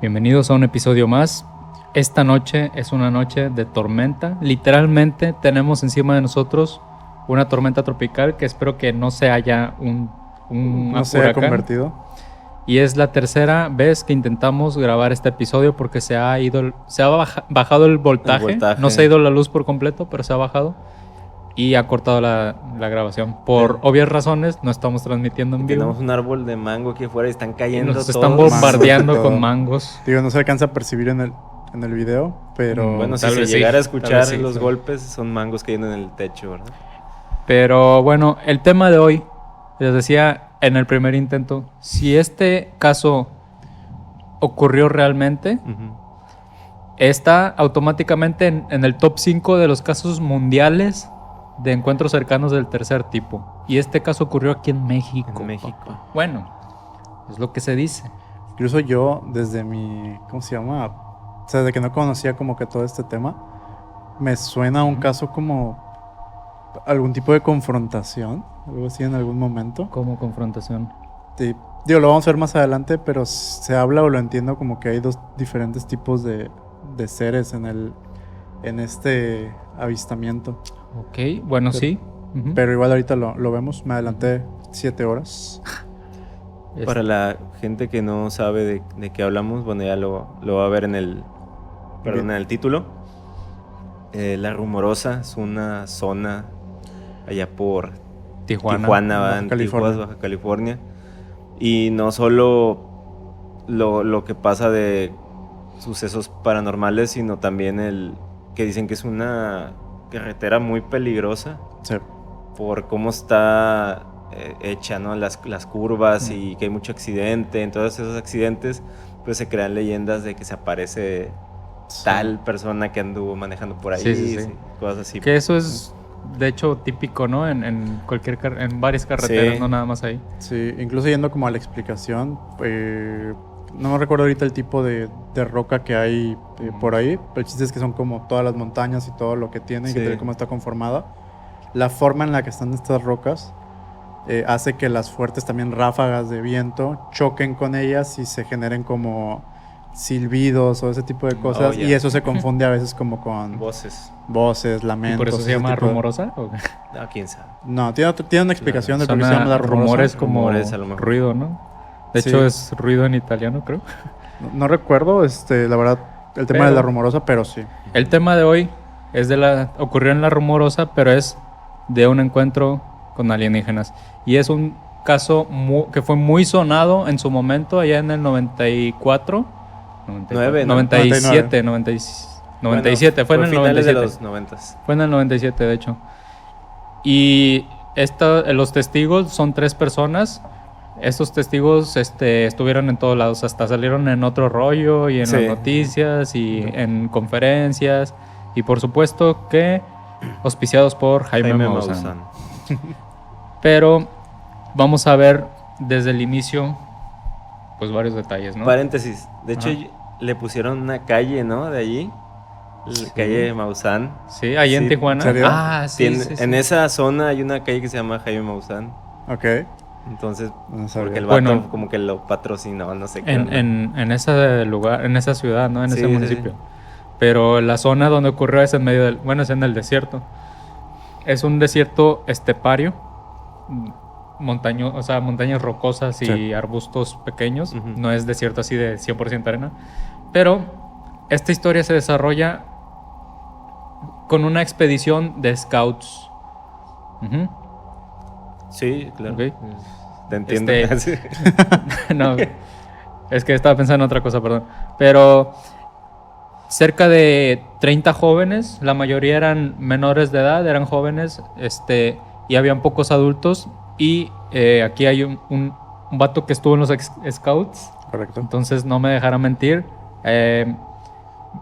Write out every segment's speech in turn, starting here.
Bienvenidos a un episodio más. Esta noche es una noche de tormenta. Literalmente tenemos encima de nosotros una tormenta tropical que espero que no se haya un no se haya convertido. Y es la tercera vez que intentamos grabar este episodio porque se ha bajado el voltaje. No se ha ido la luz por completo, pero se ha bajado. Y ha cortado la grabación. Por obvias razones, no estamos transmitiendo en vivo. Tenemos un árbol de mango aquí afuera y están cayendo Nos están bombardeando mangos con mangos. Digo, no se alcanza a percibir en el video, pero... Bueno, si se llegara a escuchar los golpes, son mangos cayendo en el techo, ¿verdad? Pero bueno, el tema de hoy, les decía en el primer intento, si este caso ocurrió realmente, está automáticamente en el top 5 de los casos mundiales de encuentros cercanos del tercer tipo. Y este caso ocurrió aquí en México. En México. Papá. Bueno, es lo que se dice. Incluso yo, desde mi... ¿Cómo se llama? O sea, desde que no conocía como que todo este tema, me suena un caso como algún tipo de confrontación, algo así en algún momento. ¿Cómo confrontación? Sí. Digo, lo vamos a ver más adelante, pero se habla o lo entiendo como que hay dos diferentes tipos de seres en este avistamiento. Ok, bueno, pero, sí. Pero igual ahorita lo vemos. Me adelanté 7 horas. Para la gente que no sabe de qué hablamos, bueno, ya lo va a ver en el título. La Rumorosa es una zona allá por Tijuana, Baja California. Y no solo lo que pasa de sucesos paranormales, sino también que dicen que es una carretera muy peligrosa. Sí. Por cómo está hecha, ¿no? Las curvas y que hay mucho accidente. En todos esos accidentes pues se crean leyendas de que se aparece tal persona que anduvo manejando por ahí. Sí. Cosas así. Que eso es de hecho típico, ¿no? En varias carreteras, no nada más ahí. Sí, incluso yendo como a la explicación, no me recuerdo ahorita el tipo de roca que hay por ahí, pero el chiste es que son como todas las montañas y todo lo que tiene, y que cómo está conformada. La forma en la que están estas rocas hace que las fuertes también ráfagas de viento choquen con ellas y se generen como silbidos o ese tipo de cosas. Y eso se confunde a veces como con voces, lamentos. ¿Y por eso se llama rumorosa? ¿O? No, quién sabe. No, tiene una explicación del por qué se llama la rumorosa. Rumores como ruido, ¿no? De hecho es ruido en italiano, creo. No recuerdo, la verdad, el tema de la rumorosa, pero sí. El tema de hoy ocurrió en la Rumorosa, pero es de un encuentro con alienígenas. Y es un caso que fue muy sonado en su momento, allá en el 97, fue en el 97. De los 90. Fue en el 97, de hecho. Y los testigos son 3 personas. Estos testigos estuvieron en todos lados, hasta salieron en Otro Rollo y en las noticias y en conferencias. Y por supuesto que auspiciados por Jaime Maussan. Pero vamos a ver desde el inicio pues varios detalles, ¿no? Paréntesis, de hecho le pusieron una calle, ¿no? De allí, la calle Maussan. Sí, ahí en Tijuana. ¿En serio? Sí. En esa zona hay una calle que se llama Jaime Maussan. Ok. Entonces, no porque el vato como que lo patrocinó, no sé qué. En ese lugar, en esa ciudad, ¿no? En ese municipio. Sí. Pero la zona donde ocurrió es en medio es en el desierto. Es un desierto estepario, montañas rocosas y arbustos pequeños. No es desierto así de 100% arena. Pero esta historia se desarrolla con una expedición de scouts. Sí, claro. Okay. Te entiendo. No, es que estaba pensando en otra cosa, perdón. Pero cerca de 30 jóvenes, la mayoría eran menores de edad, eran jóvenes, y habían pocos adultos. Y aquí hay un vato que estuvo en los scouts. Correcto. Entonces no me dejará mentir.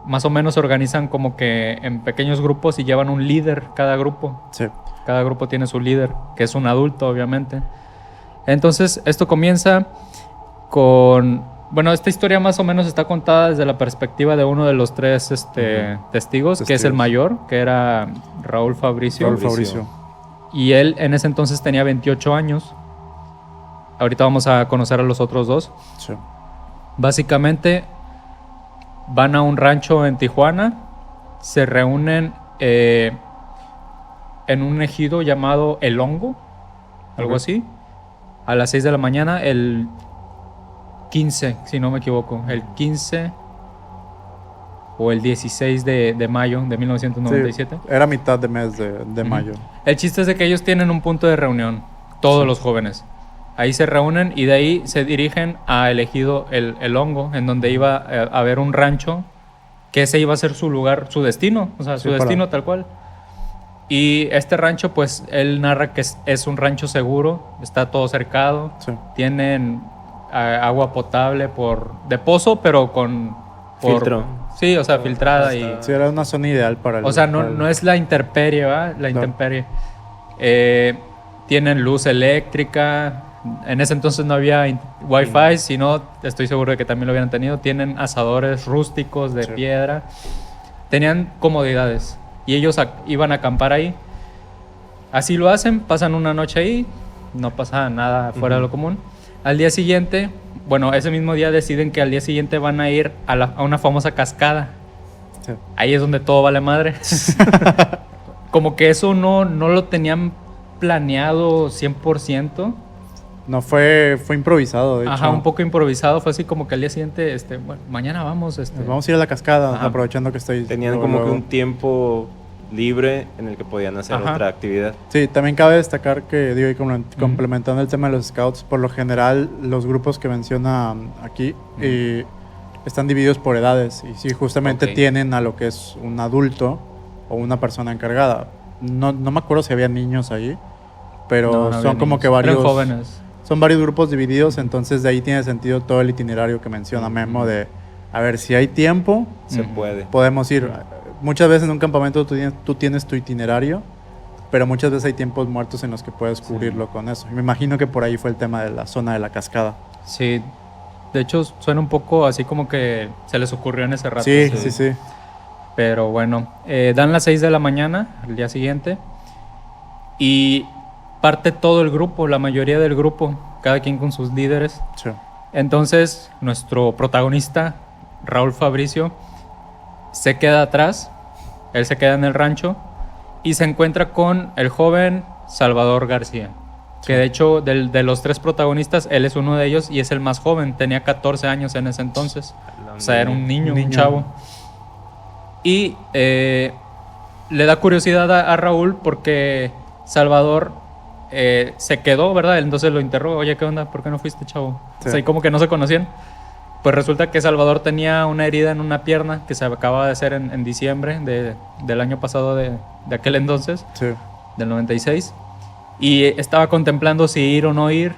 Más o menos se organizan como que en pequeños grupos y llevan un líder cada grupo. Sí. Cada grupo tiene su líder, que es un adulto, obviamente. Entonces, esto comienza con... Bueno, esta historia más o menos está contada desde la perspectiva de uno de los 3 testigos, que es el mayor, que era Raúl Fabricio. Y él en ese entonces tenía 28 años. Ahorita vamos a conocer a los otros 2. Sí. Básicamente, van a un rancho en Tijuana, se reúnen en un ejido llamado El Hongo, algo así, a las 6 de la mañana, el 15, si no me equivoco, el 15 o el 16 de mayo de 1997. Sí, era mitad de mes de mayo. El chiste es de que ellos tienen un punto de reunión, todos los jóvenes. Ahí se reúnen y de ahí se dirigen a el ejido El Hongo, en donde iba a haber un rancho, que ese iba a ser su lugar, su destino, o sea, su destino tal cual. Y este rancho, pues, él narra que es un rancho seguro, está todo cercado, tienen agua potable de pozo, pero con... filtro. Sí, o sea, filtrada y... Sí, era una zona ideal para el... O sea, no es la intemperie, ¿verdad? La intemperie. Tienen luz eléctrica. En ese entonces no había Wi-Fi, sino estoy seguro de que también lo hubieran tenido. Tienen asadores rústicos de piedra. Tenían comodidades. Y ellos iban a acampar ahí. Así lo hacen, pasan una noche ahí. No pasa nada fuera de lo común. Al día siguiente... Bueno, ese mismo día deciden que al día siguiente van a ir a una famosa cascada. Sí. Ahí es donde todo vale madre. Como que eso no lo tenían planeado 100%. No, fue improvisado, de hecho. Ajá, un poco improvisado. Fue así como que al día siguiente, bueno, mañana vamos. Vamos a ir a la cascada, aprovechando que estoy... Tenían como que un tiempo libre en el que podían hacer otra actividad. Sí, también cabe destacar que, digo, y complementando el tema de los scouts, por lo general los grupos que menciona aquí están divididos por edades y sí, justamente tienen a lo que es un adulto o una persona encargada. No me acuerdo si había niños ahí, pero son como niños. Que varios... Eran jóvenes. Son varios grupos divididos, entonces de ahí tiene sentido todo el itinerario que menciona Memo de, a ver, si hay tiempo, se puede. Podemos ir... Muchas veces en un campamento tú tienes tu itinerario, pero muchas veces hay tiempos muertos en los que puedes cubrirlo con eso. Y me imagino que por ahí fue el tema de la zona de la cascada. Sí, de hecho suena un poco así como que se les ocurrió en ese rato. Sí. Pero bueno, dan las 6 de la mañana, el día siguiente, y parte todo el grupo, la mayoría del grupo, cada quien con sus líderes. Sí. Entonces, nuestro protagonista, Raúl Fabricio, se queda atrás, él se queda en el rancho y se encuentra con el joven Salvador García, que de hecho de los 3 protagonistas, él es uno de ellos y es el más joven, tenía 14 años en ese entonces, o sea, era un niño, un chavo. Y le da curiosidad a Raúl porque Salvador se quedó, ¿verdad? Entonces lo interrogó, oye, ¿qué onda? ¿Por qué no fuiste, chavo? Sí. O sea, y como que no se conocían. Pues resulta que Salvador tenía una herida en una pierna que se acababa de hacer en diciembre del año pasado de aquel entonces, del 96. Y estaba contemplando si ir o no ir.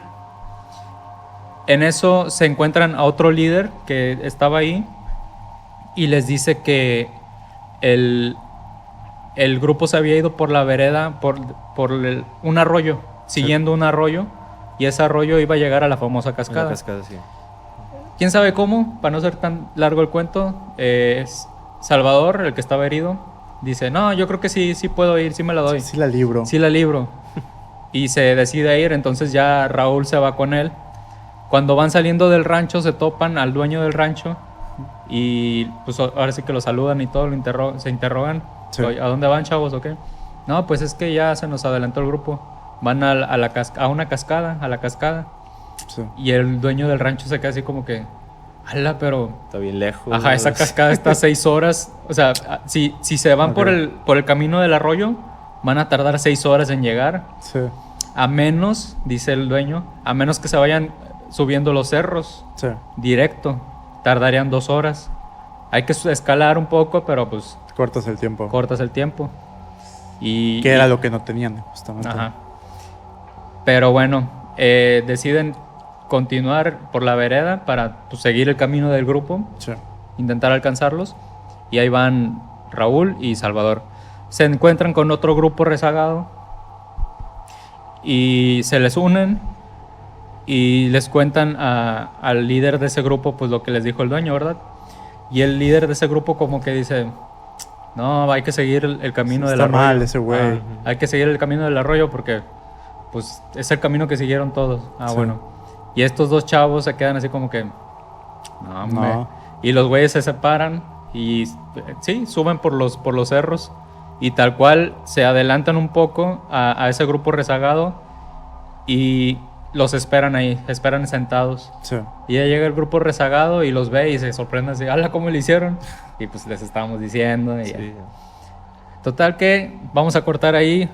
En eso se encuentran a otro líder que estaba ahí y les dice que el grupo se había ido por la vereda, por un arroyo, siguiendo un arroyo, y ese arroyo iba a llegar a la famosa cascada. La cascada, sí. ¿Quién sabe cómo? Para no ser tan largo el cuento, es Salvador, el que estaba herido, dice, no, yo creo que sí puedo ir, sí me la doy. Sí la libro. Sí la libro. Y se decide ir, entonces ya Raúl se va con él. Cuando van saliendo del rancho se topan al dueño del rancho y pues ahora sí que lo saludan y todo, se interrogan. Sí. ¿A dónde van, chavos, o qué? No, pues es que ya se nos adelantó el grupo. Van a una cascada, a la cascada. Sí. Y el dueño del rancho se queda así como que, ¡hala, pero! Está bien lejos. Ajá, esa cascada está 6 horas. O sea, si se van por el camino del arroyo, van a tardar 6 horas en llegar. Sí. A menos, dice el dueño, a menos que se vayan subiendo los cerros. Sí. Directo. Tardarían 2 horas. Hay que escalar un poco, pero pues... Cortas el tiempo. Que era lo que no tenían, justamente. Ajá. Pero bueno, deciden continuar por la vereda para pues, seguir el camino del grupo, intentar alcanzarlos, y ahí van Raúl y Salvador. Se encuentran con otro grupo rezagado y se les unen y les cuentan al líder de ese grupo pues lo que les dijo el dueño, ¿verdad? Y el líder de ese grupo como que dice, no, hay que seguir el camino del arroyo. Está mal ese güey. Hay que seguir el camino del arroyo porque pues es el camino que siguieron todos. Bueno. Y estos 2 chavos se quedan así como que, no, hombre. No. Y los güeyes se separan y sí, suben por los cerros. Y tal cual se adelantan un poco a ese grupo rezagado y los esperan ahí, esperan sentados. Sí. Y ya llega el grupo rezagado y los ve y se sorprende así, ¡hala! ¿Cómo le hicieron? Y pues les estábamos diciendo. Y Sí. total que vamos a cortar ahí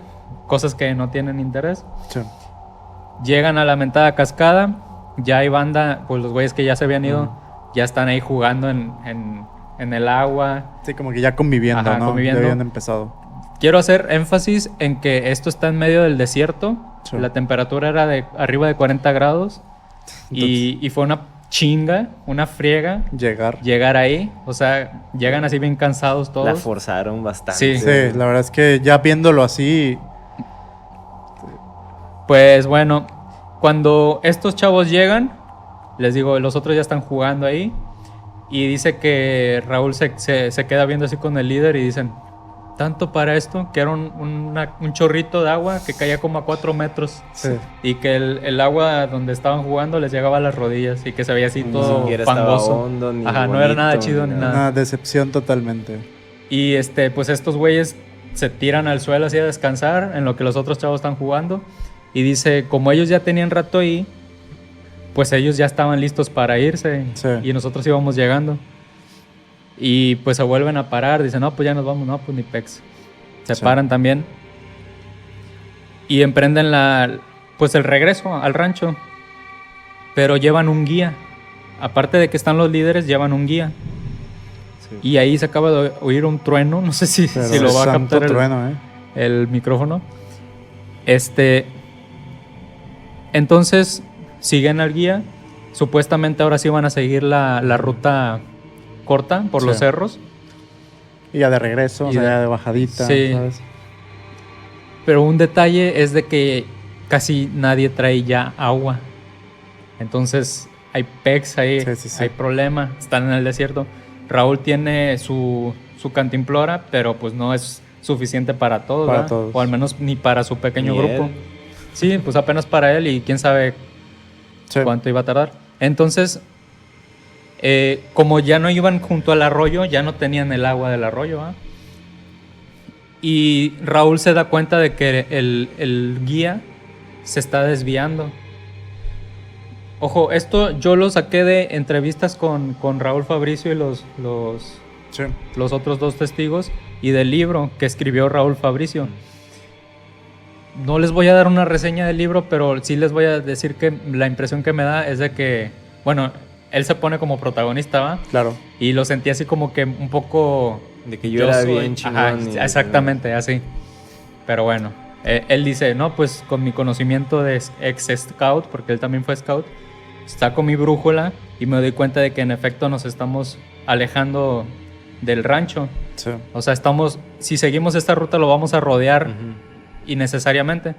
cosas que no tienen interés. Sí. Llegan a la mentada cascada, ya hay banda, pues los güeyes que ya se habían ido, ya están ahí jugando en el agua. Sí, como que ya conviviendo, Ajá, ¿no? conviviendo. Ya habían empezado. Quiero hacer énfasis en que esto está en medio del desierto. Sí. La temperatura era de arriba de 40 grados. Y fue una chinga, una friega llegar ahí. O sea, llegan así bien cansados todos. La forzaron bastante. Sí. Sí, la verdad es que ya viéndolo así, Pues bueno, cuando estos chavos llegan, les digo, los otros ya están jugando ahí. Y dice que Raúl se queda viendo así con el líder y dicen, tanto para esto, que era un chorrito de agua que caía como a 4 metros. sí. Y que el agua donde estaban jugando les llegaba a las rodillas y que se veía así todo siquiera fangoso. estaba hondo, ni Ajá, no era nada bonito, chido ni ni nada. nada. Una decepción totalmente. Y pues estos güeyes se tiran al suelo así a descansar en lo que los otros chavos están jugando. Y dice, como ellos ya tenían rato ahí, pues ellos ya estaban listos para irse. Sí. Y nosotros íbamos llegando. Y pues se vuelven a parar. Dicen, no, pues ya nos vamos. No, pues ni pex. Se Sí. paran también. Y emprenden pues el regreso al rancho. Pero llevan un guía. Aparte de que están los líderes, llevan un guía. Sí. Y ahí se acaba de oír un trueno. No sé si Pero lo va a santo captar trueno, el micrófono. Entonces siguen al guía. Supuestamente ahora sí van a seguir la ruta corta por los Sí. cerros. Y ya de regreso, Y o sea, de- ya de bajadita, Sí. ¿sabes? Pero un detalle es de que casi nadie trae ya agua. Entonces hay pex ahí, Sí, sí, sí. hay problema. Están en el desierto. Raúl tiene su cantimplora, pero pues no es suficiente para todos, Para ¿verdad? todos. O al menos ni para su pequeño Ni grupo. él. Sí, pues apenas para él y quién sabe Sí. cuánto iba a tardar. Entonces, como ya no iban junto al arroyo, ya no tenían el agua del arroyo. ¿Ah? Y Raúl se da cuenta de que el guía se está desviando. Ojo, esto yo lo saqué de entrevistas con Raúl Fabricio y Sí. los otros 2 testigos y del libro que escribió Raúl Fabricio. No les voy a dar una reseña del libro, pero sí les voy a decir que la impresión que me da es de que, bueno, él se pone como protagonista, ¿va? Claro. Y lo sentí así como que un poco... De que yo era bien Ajá, chingón. y- exactamente, así. Pero bueno, él dice, no, pues con mi conocimiento de ex scout, porque él también fue scout, saco mi brújula y me doy cuenta de que en efecto nos estamos alejando del rancho. Sí. O sea, si seguimos esta ruta lo vamos a rodear Ujú. innecesariamente.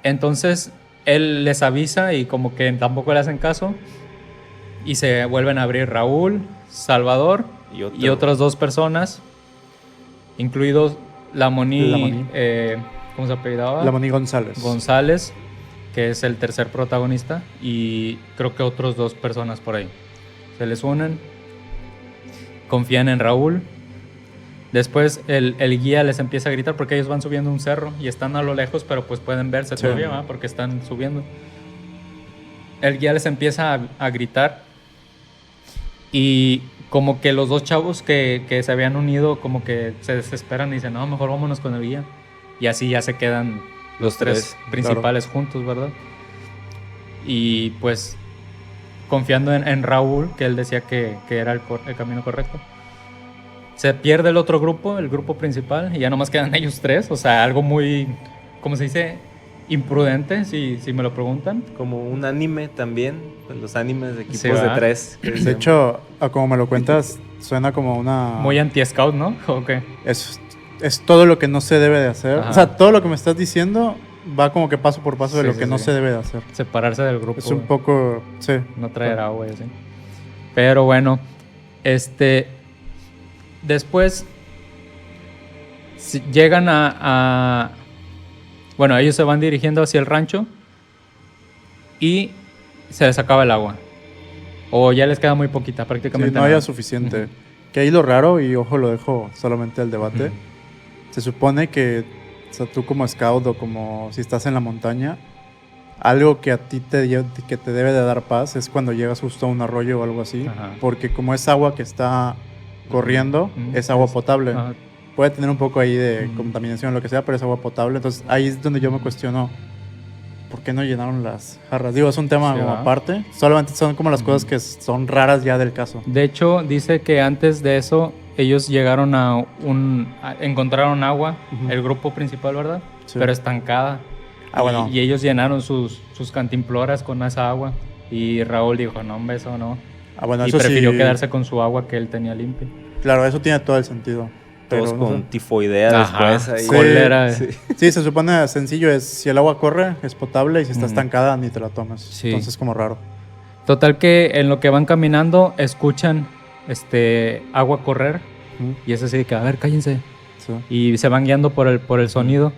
Entonces él les avisa y como que tampoco le hacen caso y se vuelven a abrir Raúl, Salvador y otras 2 personas, incluidos Lamoni, Lamoni. ¿cómo se apellidaba? Lamoni González. González, que es el tercer protagonista, y creo que otros 2 personas por ahí. Se les unen, confían en Raúl. Después el guía les empieza a gritar porque ellos van subiendo un cerro y están a lo lejos, pero pues pueden verse Sí. todavía, ¿verdad? Porque están subiendo. El guía les empieza a gritar y como que los 2 chavos que se habían unido como que se desesperan y dicen, no, mejor vámonos con el guía. Y así ya se quedan los 3 principales juntos, ¿verdad? Y pues confiando en Raúl, que él decía que era el camino correcto. Se pierde el otro grupo, el grupo principal, y ya nomás quedan ellos 3. O sea, algo muy, ¿cómo se dice? Imprudente, si me lo preguntan. Como un anime también. Pues los animes de equipos Sí, de ¿verdad? 3. De hecho, a como me lo cuentas, suena como una... Muy anti-scout, ¿no? ¿O qué? Es todo lo que no se debe de hacer. Ajá. O sea, todo lo que me estás diciendo va como que paso por paso de Sí, lo sí, que no sí. se debe de hacer. Separarse del grupo. Es un poco... Sí. No traer agua y así. Pero bueno, después llegan bueno, ellos se van dirigiendo hacia el rancho y se les acaba el agua. O ya les queda muy poquita, prácticamente sí, no nada. haya suficiente. Que ahí lo raro, y ojo, lo dejo solamente al debate. Se supone que, o sea, tú como scout o como si estás en la montaña, algo que a ti que te debe de dar paz es cuando llegas justo a un arroyo o algo así. Ajá. Porque como es agua que está corriendo, es agua potable. Ajá. Puede tener un poco ahí de contaminación o lo que sea, pero es agua potable. Entonces ahí es donde yo me cuestiono, ¿por qué no llenaron las jarras? Digo, es un tema Sí, como ¿verdad? aparte. Solamente son como las cosas que son raras ya del caso. De hecho, dice que antes de eso, ellos llegaron encontraron agua, el grupo principal, ¿verdad? Sí. Pero estancada. Bueno. Y ellos llenaron sus cantimploras con esa agua. Y Raúl dijo, no, hombre, eso no. Bueno, Y eso prefirió sí, quedarse con su agua que él tenía limpia. claro, eso tiene todo el sentido. Todos Pero, con tifoidea Ajá, después. Ahí. sí. Cólera. Sí. Sí, se supone sencillo es si el agua corre, es potable y si está estancada, ni te la tomas. Sí. Entonces como raro. Total que en lo que van caminando, escuchan agua correr. Y es así de que, a ver, cállense. Sí. Y se van guiando por el sonido.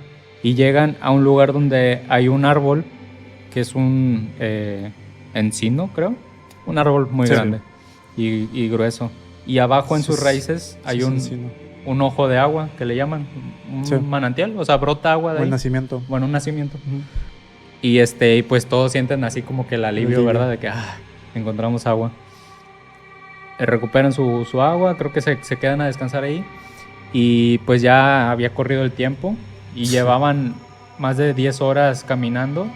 Y llegan a un lugar donde hay un árbol, que es un encino, creo. Un árbol muy Sí. grande y grueso. Y abajo en sus raíces hay un ojo de agua, que le llaman. Un Sí. manantial, o sea, brota agua de Buen ahí. nacimiento. Bueno, un nacimiento. Y y pues todos sienten así como que el alivio, ¿verdad? De que encontramos agua. Recuperan su agua, creo que se quedan a descansar ahí. Y pues ya había corrido el tiempo y llevaban más de 10 horas caminando.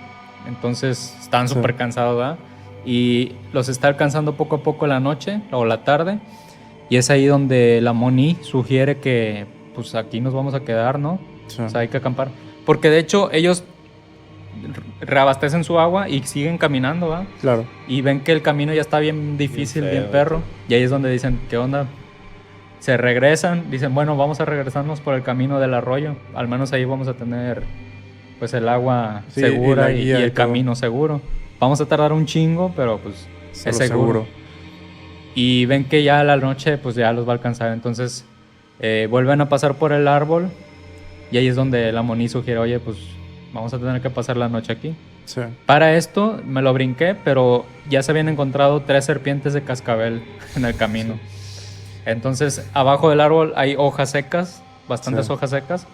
Entonces estaban súper cansados, ¿verdad? Y los está alcanzando poco a poco la noche o la tarde. Y es ahí donde la Moni sugiere que pues aquí nos vamos a quedar, ¿no? Sí. O sea, hay que acampar. Porque de hecho ellos reabastecen su agua y siguen caminando, ¿va? Claro. Y ven que el camino ya está bien difícil, bien, feo, perro. Y ahí es donde dicen, ¿qué onda? Se regresan, dicen, bueno, vamos a regresarnos por el camino del arroyo. Al menos ahí vamos a tener pues el agua segura y el camino seguro. Vamos a tardar un chingo, pero pues es seguro. Y ven que ya a la noche pues ya los va a alcanzar. Entonces vuelven a pasar por el árbol y ahí es donde la Moni sugiere, oye, pues vamos a tener que pasar la noche aquí. Sí. Para esto me lo brinqué, pero ya se habían encontrado 3 serpientes de cascabel en el camino. Entonces abajo del árbol hay hojas secas, bastantes hojas secas.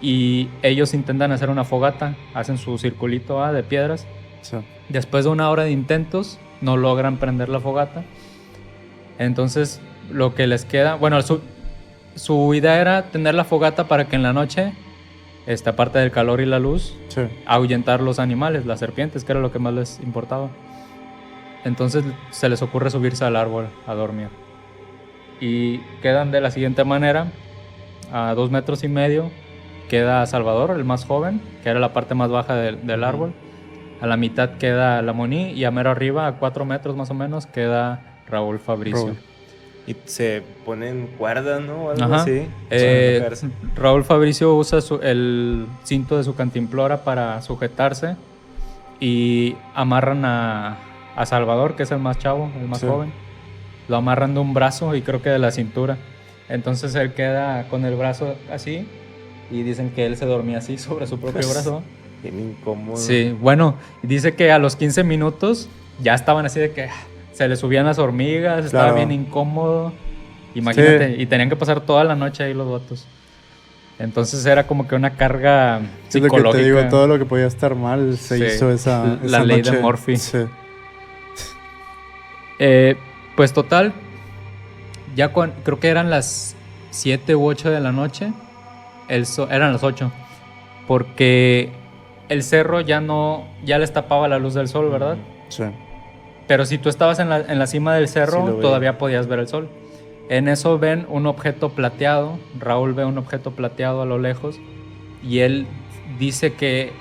Y ellos intentan hacer una fogata, hacen su circulito de piedras. Sí. Después de 1 hora de intentos, no logran prender la fogata. Entonces, lo que les queda... Bueno, su idea era tener la fogata para que en la noche, aparte del calor y la luz, ahuyentar los animales, las serpientes, que era lo que más les importaba. Entonces, se les ocurre subirse al árbol a dormir. Y quedan de la siguiente manera, a 2,5 metros, queda Salvador, el más joven, que era la parte más baja del árbol. A la mitad queda la Moni y a mero arriba, a 4 metros más o menos, queda Raúl Fabricio. Y se ponen cuerda, ¿no? O algo Ajá. así. Raúl Fabricio usa el cinto de su cantimplora para sujetarse y amarran a Salvador, que es el más chavo, el más joven. Lo amarran de un brazo y creo que de la cintura. Entonces él queda con el brazo así y dicen que él se dormía así sobre su propio brazo. Bien incómodo. Sí, bueno, dice que a los 15 minutos ya estaban así de que se le subían las hormigas, estaba bien incómodo. Imagínate, y tenían que pasar toda la noche ahí los vatos. Entonces era como que una carga psicológica. Es lo que te digo, todo lo que podía estar mal se hizo esa ley noche. de Murphy. Sí. Pues total, ya creo que eran las 7 u 8 de la noche. Eran las 8. Porque el cerro ya les tapaba la luz del sol, ¿verdad? Sí. Pero si tú estabas en la cima del cerro, todavía podías ver el sol. En eso ven un objeto plateado. Raúl ve un objeto plateado a lo lejos. Y él dice que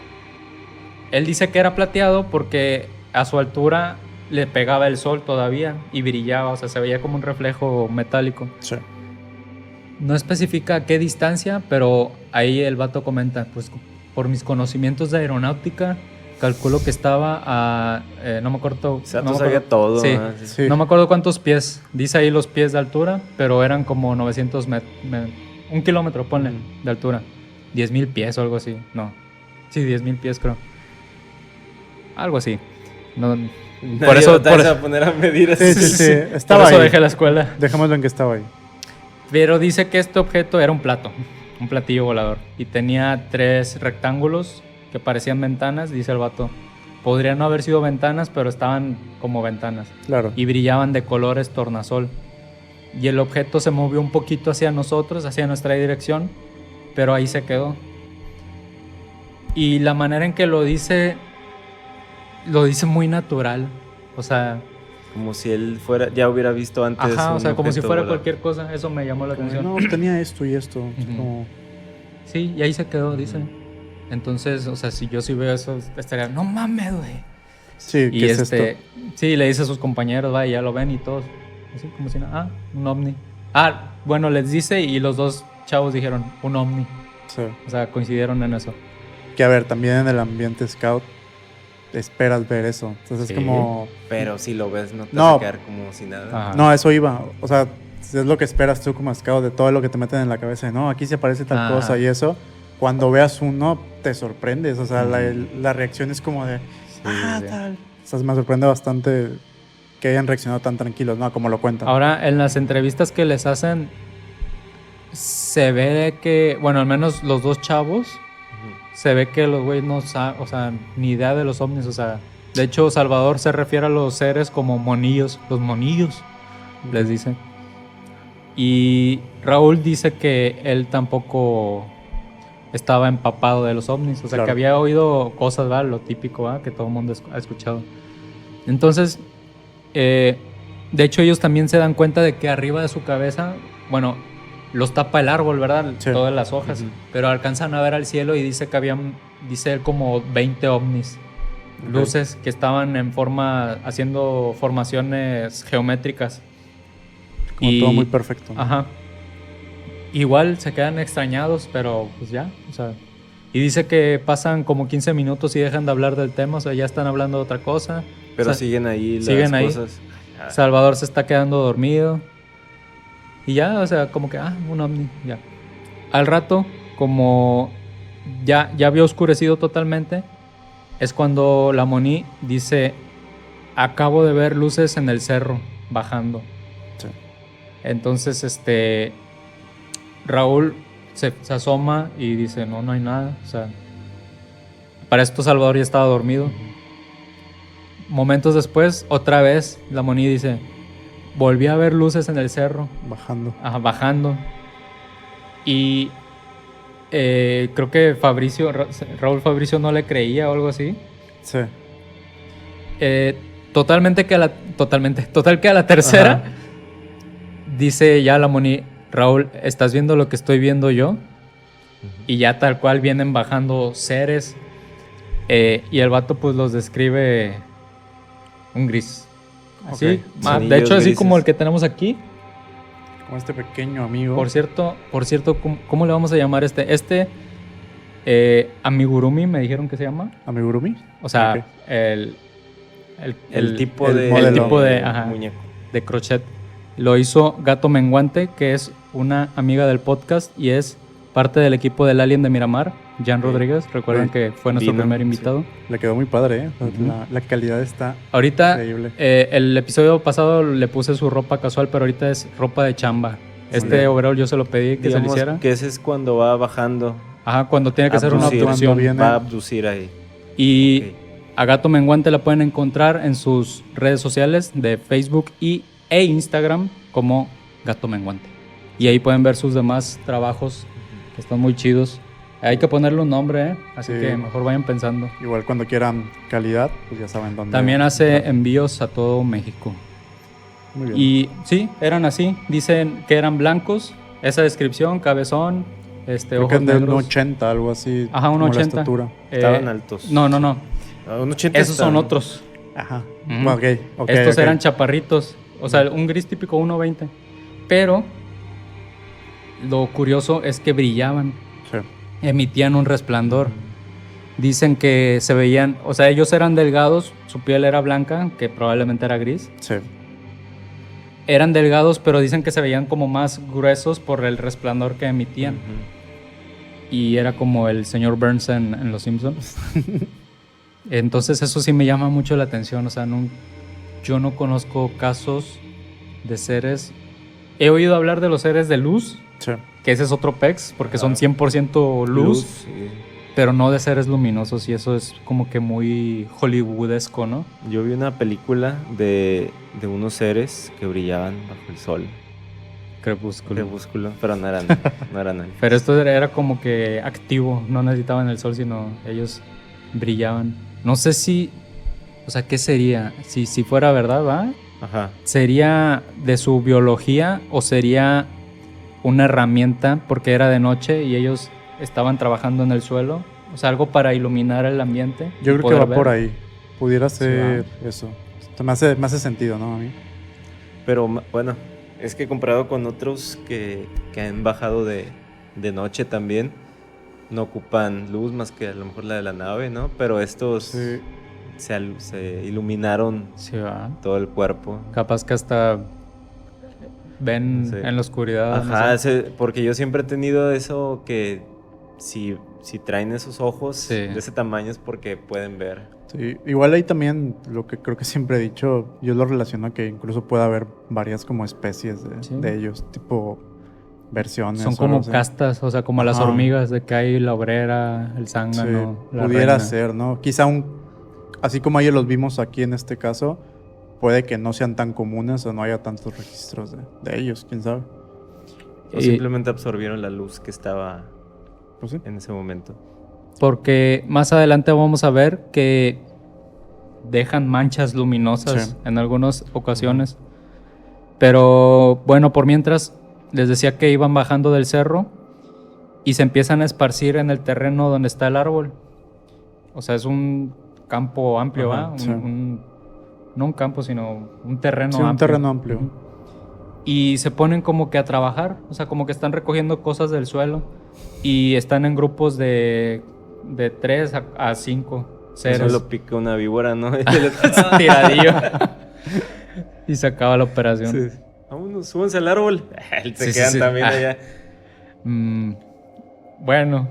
era plateado porque a su altura le pegaba el sol todavía y brillaba. O sea, se veía como un reflejo metálico. Sí. No especifica a qué distancia, pero ahí el vato comenta, pues por mis conocimientos de aeronáutica, calculo que estaba a... no me acuerdo... O sea, tú sabías todo. Sí, Sí. No me acuerdo cuántos pies. Dice ahí los pies de altura, pero eran como 900 metros. 1 kilómetro, ponle, de altura. 10,000 pies o algo así. No. Sí, 10,000 pies creo. Algo así. No, Por eso te vas a poner a medir así. Sí. Estaba por eso ahí. dejé la escuela. Dejémoslo en que estaba ahí. Pero dice que este objeto era un platillo volador. Y tenía 3 rectángulos que parecían ventanas, dice el vato. Podrían no haber sido ventanas, pero estaban como ventanas. Claro. Y brillaban de colores tornasol. Y el objeto se movió un poquito hacia nosotros, hacia nuestra dirección, pero ahí se quedó. Y la manera en que lo dice muy natural. O sea... Como si él ya hubiera visto antes. Ajá, o sea, como si fuera volador. cualquier cosa. Eso me llamó la atención. No, tenía esto y esto. Como... Sí, y ahí se quedó, dice. Entonces, o sea, si yo sí veo eso, estaría, no mames, güey. Sí, Y ¿qué es esto? sí, le dice a sus compañeros, va, y ya lo ven y todos. Así como si nada, un ovni. Bueno, les dice y los 2 chavos dijeron, un ovni. Sí. O sea, coincidieron en eso. Que a ver, también en el ambiente scout esperas ver eso. Entonces Sí. es como... Pero si lo ves, no te No. vas a quedar como si nada. Ajá. No, a eso iba. O sea, es lo que esperas tú como scout de todo lo que te meten en la cabeza. De, no, aquí se aparece tal Ajá. cosa y eso. Cuando veas uno, te sorprendes. O sea, la reacción es como de... Sí. tal. O sea, me sorprende bastante que hayan reaccionado tan tranquilos, ¿no? Como lo cuentan. Ahora, en las entrevistas que les hacen, se ve que, bueno, al menos los 2 chavos, se ve que los güeyes no saben, o sea, ni idea de los ovnis, o sea, de hecho Salvador se refiere a los seres como monillos, los monillos, les dicen. Y Raúl dice que él tampoco estaba empapado de los ovnis, o sea, Claro. que había oído cosas, ¿verdad? Lo típico, ¿verdad? Que todo el mundo ha escuchado. Entonces, de hecho ellos también se dan cuenta de que arriba de su cabeza, bueno, los tapa el árbol, ¿verdad? Sí. Todas las hojas. Pero alcanzan a ver al cielo y dice que habían, dice él, como 20 ovnis. Ok. Luces que estaban haciendo formaciones geométricas. Como todo muy perfecto, ¿no? Ajá. Igual se quedan extrañados, pero pues ya, o sea. Y dice que pasan como 15 minutos y dejan de hablar del tema, o sea, ya están hablando de otra cosa. Pero O sea, siguen ahí siguen las ahí. cosas. Salvador se está quedando dormido. Y ya, o sea, como que, un ovni, ya. Al rato, como ya había oscurecido totalmente, es cuando la Moni dice, acabo de ver luces en el cerro, bajando. Sí. Entonces, Raúl se asoma y dice, no hay nada, o sea, para esto Salvador ya estaba dormido. Momentos después, otra vez, la Moni dice, volví a ver luces en el cerro, Bajando. bajando. Y creo que Raúl Fabricio no le creía o algo así. Sí. Total que a la tercera, Ajá. dice ya la Moni, Raúl, ¿estás viendo lo que estoy viendo yo? Y ya tal cual vienen bajando seres. Y el vato pues los describe un gris. Así, Ok. de hecho así Grises. como el que tenemos aquí. Como este pequeño amigo. Por cierto, ¿cómo le vamos a llamar este? Amigurumi me dijeron que se llama. Amigurumi. O sea, Ok. El tipo el de modelo. tipo de, ajá. muñeco. De crochet. Lo hizo Gato Menguante, que es una amiga del podcast y es parte del equipo del Alien de Miramar, Jan Rodríguez. Recuerden Sí. que fue nuestro Vino, primer sí. invitado. Le quedó muy padre, ¿eh? Ujú. La calidad está Ahorita, increíble. el episodio pasado le puse su ropa casual, pero ahorita es ropa de chamba. Este Ok. overall yo se lo pedí que se Digamos lo hiciera. que ese es cuando va bajando. Ajá, cuando tiene que hacer una Abducir. abducción. Cuando viene- Va a abducir ahí. Y Ok. a Gato Menguante la pueden encontrar en sus redes sociales de Facebook e Instagram como Gato Menguante. Y ahí pueden ver sus demás trabajos que están muy chidos. Hay que ponerle un nombre, ¿eh? Así Sí. que mejor vayan pensando. Igual cuando quieran calidad, pues ya saben dónde. También hace envíos a todo México. Muy bien. Y sí, eran así. Dicen que eran blancos. Esa descripción, cabezón, Creo que ojos de un negros. 80, algo así. Ajá, un como la 80. estatura. Estaban altos. No. Un 80 Esos son estaban. otros. Ajá. Ujú. Ok, Estos ok. eran chaparritos. O sea, un gris típico 1.20. Pero lo curioso es que brillaban. Sí. Emitían un resplandor. Dicen que se veían, o sea, ellos eran delgados, su piel era blanca, que probablemente era gris. Sí. Eran delgados, pero dicen que se veían como más gruesos por el resplandor que emitían. Ujú. Y era como el señor Burns en Los Simpsons. Entonces eso sí me llama mucho la atención. O sea, yo no conozco casos de seres. He oído hablar de los seres de luz, Sí. que ese es otro pex, porque son 100% luz, Sí. pero no de seres luminosos, y eso es como que muy hollywoodesco, ¿no? Yo vi una película de unos seres que brillaban bajo el sol. Crepúsculo, pero no eran ellos. Pero esto era como que activo, no necesitaban el sol, sino ellos brillaban. No sé si, o sea, ¿qué sería? Si fuera verdad, ¿va? Ajá. ¿Sería de su biología o sería una herramienta porque era de noche y ellos estaban trabajando en el suelo? O sea, algo para iluminar el ambiente. Yo y creo que poder va ver. por ahí. Pudiera ser Sí, eso. Me hace sentido, ¿no? A mí. Pero bueno, es que comparado con otros que han bajado de noche también, no ocupan luz más que a lo mejor la de la nave, ¿no? Pero estos Sí. se iluminaron Sí, va. todo el cuerpo. Capaz que hasta ven Sí. en la oscuridad. no Ajá, sé. porque yo siempre he tenido eso que si traen esos ojos Sí. de ese tamaño es porque pueden ver. Sí, igual ahí también lo que creo que siempre he dicho, yo lo relaciono a que incluso puede haber varias como especies Sí. de ellos, tipo versiones. Son o como algo así. castas, o sea, como las Ajá. hormigas, de que hay la obrera, el Sí, zángano, la pudiera reina. ser, ¿no? Quizá así como ellos los vimos aquí en este caso, puede que no sean tan comunes o no haya tantos registros de ellos, quién sabe. O Y- simplemente absorbieron la luz que estaba Pues sí. en ese momento. Porque más adelante vamos a ver que dejan manchas luminosas Sí. en algunas ocasiones. Pero bueno, por mientras les decía que iban bajando del cerro y se empiezan a esparcir en el terreno donde está el árbol. O sea, es un campo amplio, Ajá, ¿va? sí. No un campo, sino un terreno Sí, un amplio. terreno amplio. Ujú. Y se ponen como que a trabajar, o sea, como que están recogiendo cosas del suelo y están en grupos de 3 a 5 seres. Eso lo pica una víbora, ¿no? Tiradillo. Y se acaba la operación. Sí. Vámonos, súbanse al árbol. Se Sí, sí, quedan sí. también Ah. allá. Bueno,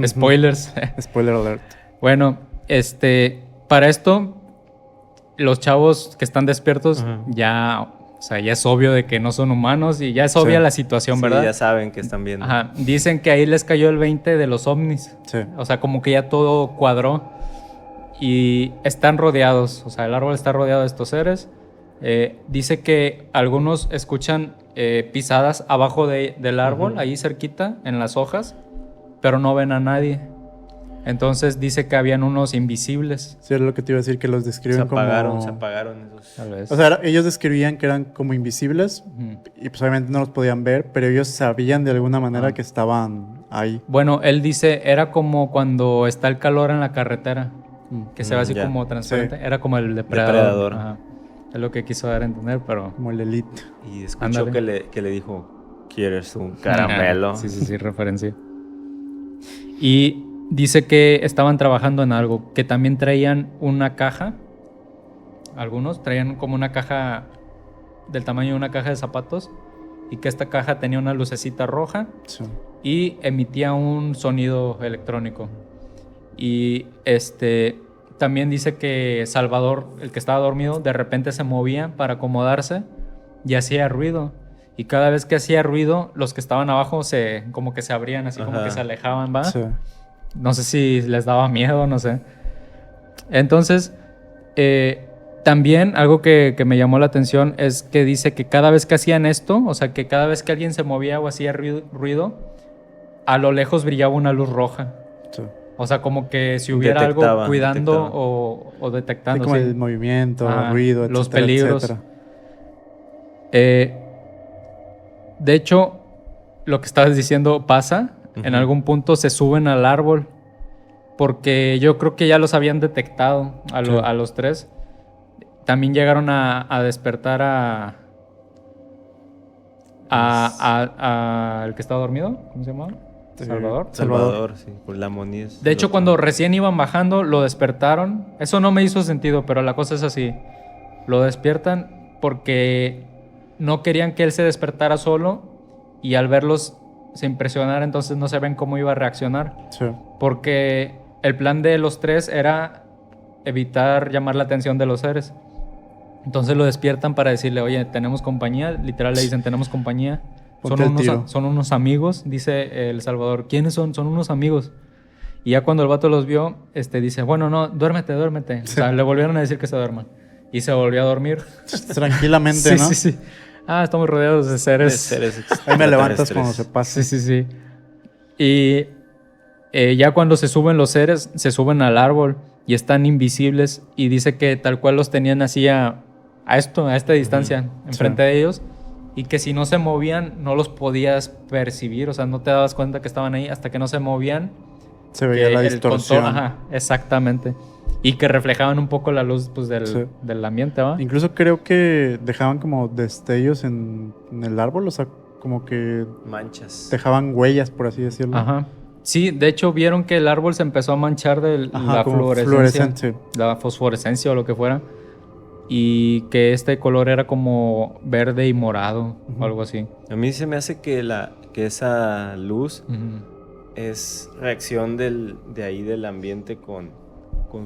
spoilers. Spoiler alert. Bueno, para esto, los chavos que están despiertos Ajá. ya, o sea, ya es obvio de que no son humanos y ya es obvia Sí. la situación, Sí, ¿verdad? ya saben que están viendo. Ajá. Dicen que ahí les cayó el 20 de los ovnis. Sí. O sea, como que ya todo cuadró y están rodeados. O sea, el árbol está rodeado de estos seres. Dice que algunos escuchan pisadas abajo del árbol, ahí cerquita, en las hojas, pero no ven a nadie. Entonces dice que habían unos invisibles. Sí, era lo que te iba a decir, que los describen se apagaron esos. Tal vez. O sea, ellos describían que eran como invisibles Ujú. y pues obviamente no los podían ver, pero ellos sabían de alguna manera Ah. que estaban ahí. Bueno, él dice, era como cuando está el calor en la carretera, que se ve así ya. como transparente. Sí. Era como el depredador. Depredador. Ajá. Es lo que quiso dar a entender, pero... Como el elite. Y escuchó Ándale. que le dijo, ¿quieres un caramelo? Sí, referencia. Y dice que estaban trabajando en algo, que también traían una caja. Algunos traían como una caja del tamaño de una caja de zapatos y que esta caja tenía una lucecita roja Sí. y emitía un sonido electrónico. Y también dice que Salvador, el que estaba dormido, de repente se movía para acomodarse y hacía ruido. Y cada vez que hacía ruido, los que estaban abajo como que se abrían, así como Ajá. que se alejaban, ¿va? Sí. No sé si les daba miedo, no sé. Entonces, también algo que me llamó la atención es que dice que cada vez que hacían esto, o sea, que cada vez que alguien se movía o hacía ruido, a lo lejos brillaba una luz roja. Sí. O sea, como que si hubiera algo Detectaba. cuidando o Sí, detectando. como sí. el movimiento, Ajá, ruido, etcétera, los peligros. etcétera. De hecho, lo que estabas diciendo pasa. En Ujú. algún punto se suben al árbol. Porque yo creo que ya los habían detectado a Sí. los tres. También llegaron a despertar al que estaba dormido. ¿Cómo se llamaba? Salvador. Salvador, sí. Por la Moni es De el hecho, otro. cuando recién iban bajando, lo despertaron. Eso no me hizo sentido, pero la cosa es así. Lo despiertan porque no querían que él se despertara solo y al verlos se impresionara, entonces no sabían cómo iba a reaccionar. Sí. Porque el plan de los tres era evitar llamar la atención de los seres. Entonces lo despiertan para decirle, oye, tenemos compañía. Literal le dicen, tenemos compañía. Son unos amigos, dice el Salvador. ¿Quiénes son? Son unos amigos. Y ya cuando el vato los vio, dice, bueno, no, duérmete. Sí. O sea, le volvieron a decir que se duerman. Y se volvió a dormir. Tranquilamente, ¿no? Sí. Estamos rodeados de seres. Ahí me levantas cuando se pasa. Sí. Y ya cuando se suben los seres, se suben al árbol y están invisibles. Y dice que tal cual los tenían así a esta distancia, enfrente de ellos. Y que si no se movían, no los podías percibir. O sea, no te dabas cuenta que estaban ahí hasta que no se movían. Se veía la distorsión. Exactamente. Y que reflejaban un poco la luz pues, del ambiente, ¿va? Incluso creo que dejaban como destellos en el árbol. O sea, como que... manchas. Dejaban huellas, por así decirlo. Ajá. Sí, de hecho vieron que el árbol se empezó a manchar de la fluorescencia. La fosforescencia o lo que fuera. Y que este color era como verde y morado o algo así. A mí se me hace que esa luz es reacción de ahí del ambiente con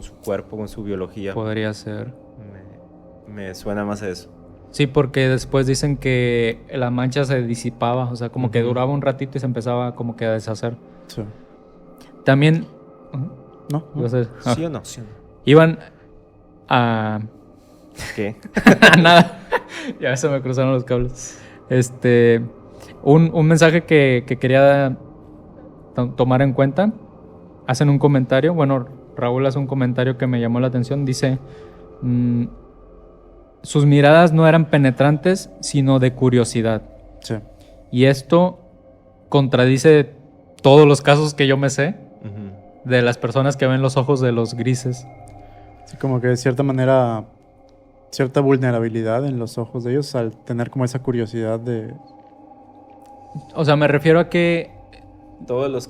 su cuerpo, con su biología. Podría ser. Me suena más a eso. Sí, porque después dicen que la mancha se disipaba, o sea, como que duraba un ratito y se empezaba como que a deshacer. Sí. También... ¿No? ¿Sí o no? Iban a... ¿Qué? Nada. Ya se me cruzaron los cables. Un mensaje que quería tomar en cuenta. Hacen un comentario. Bueno, Raúl hace un comentario que me llamó la atención. Dice... sus miradas no eran penetrantes, sino de curiosidad. Sí. Y esto contradice todos los casos que yo me sé de las personas que ven los ojos de los grises. Sí, como que de cierta manera... cierta vulnerabilidad en los ojos de ellos al tener como esa curiosidad de... O sea, me refiero a que... todos los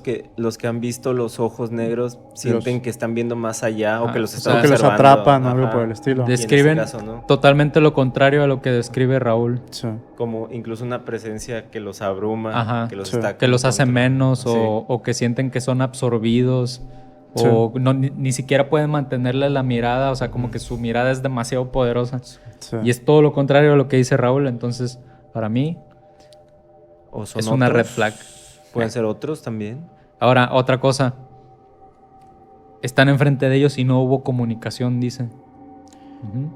que han visto los ojos negros sienten que están viendo más allá o que los están o que los atrapan o algo por el estilo. Describen caso, ¿no? Totalmente lo contrario a lo que describe Raúl. Sí. Como incluso una presencia que los abruma, que los hace menos o que sienten que son absorbidos. Sí. O no, ni siquiera pueden mantenerle la mirada, o sea, como que su mirada es demasiado poderosa. Sí. Y es todo lo contrario a lo que dice Raúl, entonces, para mí, es una red flag. Pueden ser otros también. Ahora, otra cosa. Están enfrente de ellos y no hubo comunicación, dicen.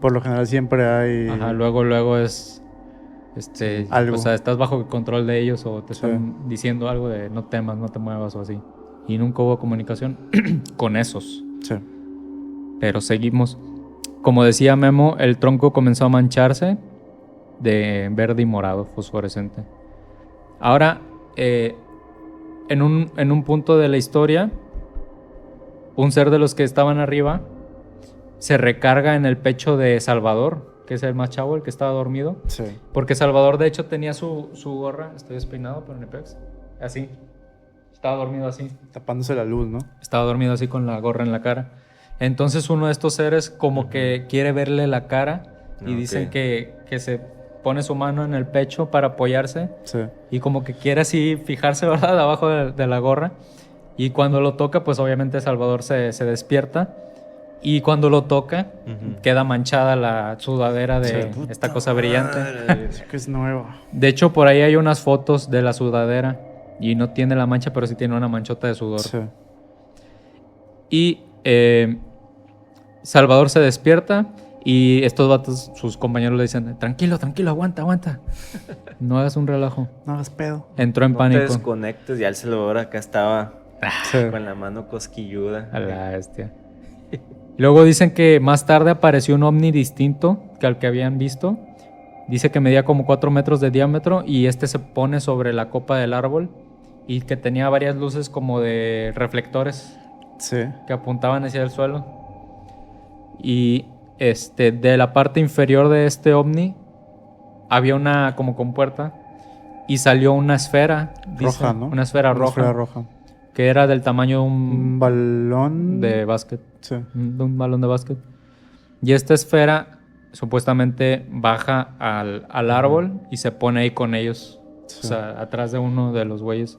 Por lo general siempre hay... luego es... algo. O sea, estás bajo el control de ellos o te están diciendo algo de no temas, no te muevas o así. Y nunca hubo comunicación con esos. Sí. Pero seguimos. Como decía Memo, el tronco comenzó a mancharse de verde y morado, fosforescente. Ahora, en un punto de la historia, un ser de los que estaban arriba se recarga en el pecho de Salvador, que es el más chavo, el que estaba dormido. Sí. Porque Salvador, de hecho, tenía su gorra. Estoy despeinado, pero en el pex. Así. Estaba dormido así. Tapándose la luz, ¿no? Estaba dormido así con la gorra en la cara. Entonces uno de estos seres como que quiere verle la cara y dicen que se pone su mano en el pecho para apoyarse. Sí. Y como que quiere así fijarse, ¿verdad? Abajo de la gorra. Y cuando lo toca, pues obviamente Salvador se despierta. Y cuando lo toca, queda manchada la sudadera de esta cosa brillante. Es que es nueva. De hecho, por ahí hay unas fotos de la sudadera. Y no tiene la mancha, pero sí tiene una manchota de sudor. Sí. Y Salvador se despierta y estos vatos, sus compañeros le dicen, tranquilo, aguanta. No hagas un relajo. No hagas pedo. Entró en pánico. No te desconectes, ya el Salvador acá estaba con la mano cosquilluda. A la bestia. Luego dicen que más tarde apareció un ovni distinto que al que habían visto. Dice que medía como 4 metros de diámetro y se pone sobre la copa del árbol. Y que tenía varias luces como de reflectores que apuntaban hacia el suelo. Y de la parte inferior de este ovni había una como compuerta y salió una esfera roja, ¿no? Una esfera roja que era del tamaño de un balón de básquet. Sí. De un balón de básquet. Y esta esfera supuestamente baja al árbol y se pone ahí con ellos. Sí. O sea, atrás de uno de los güeyes.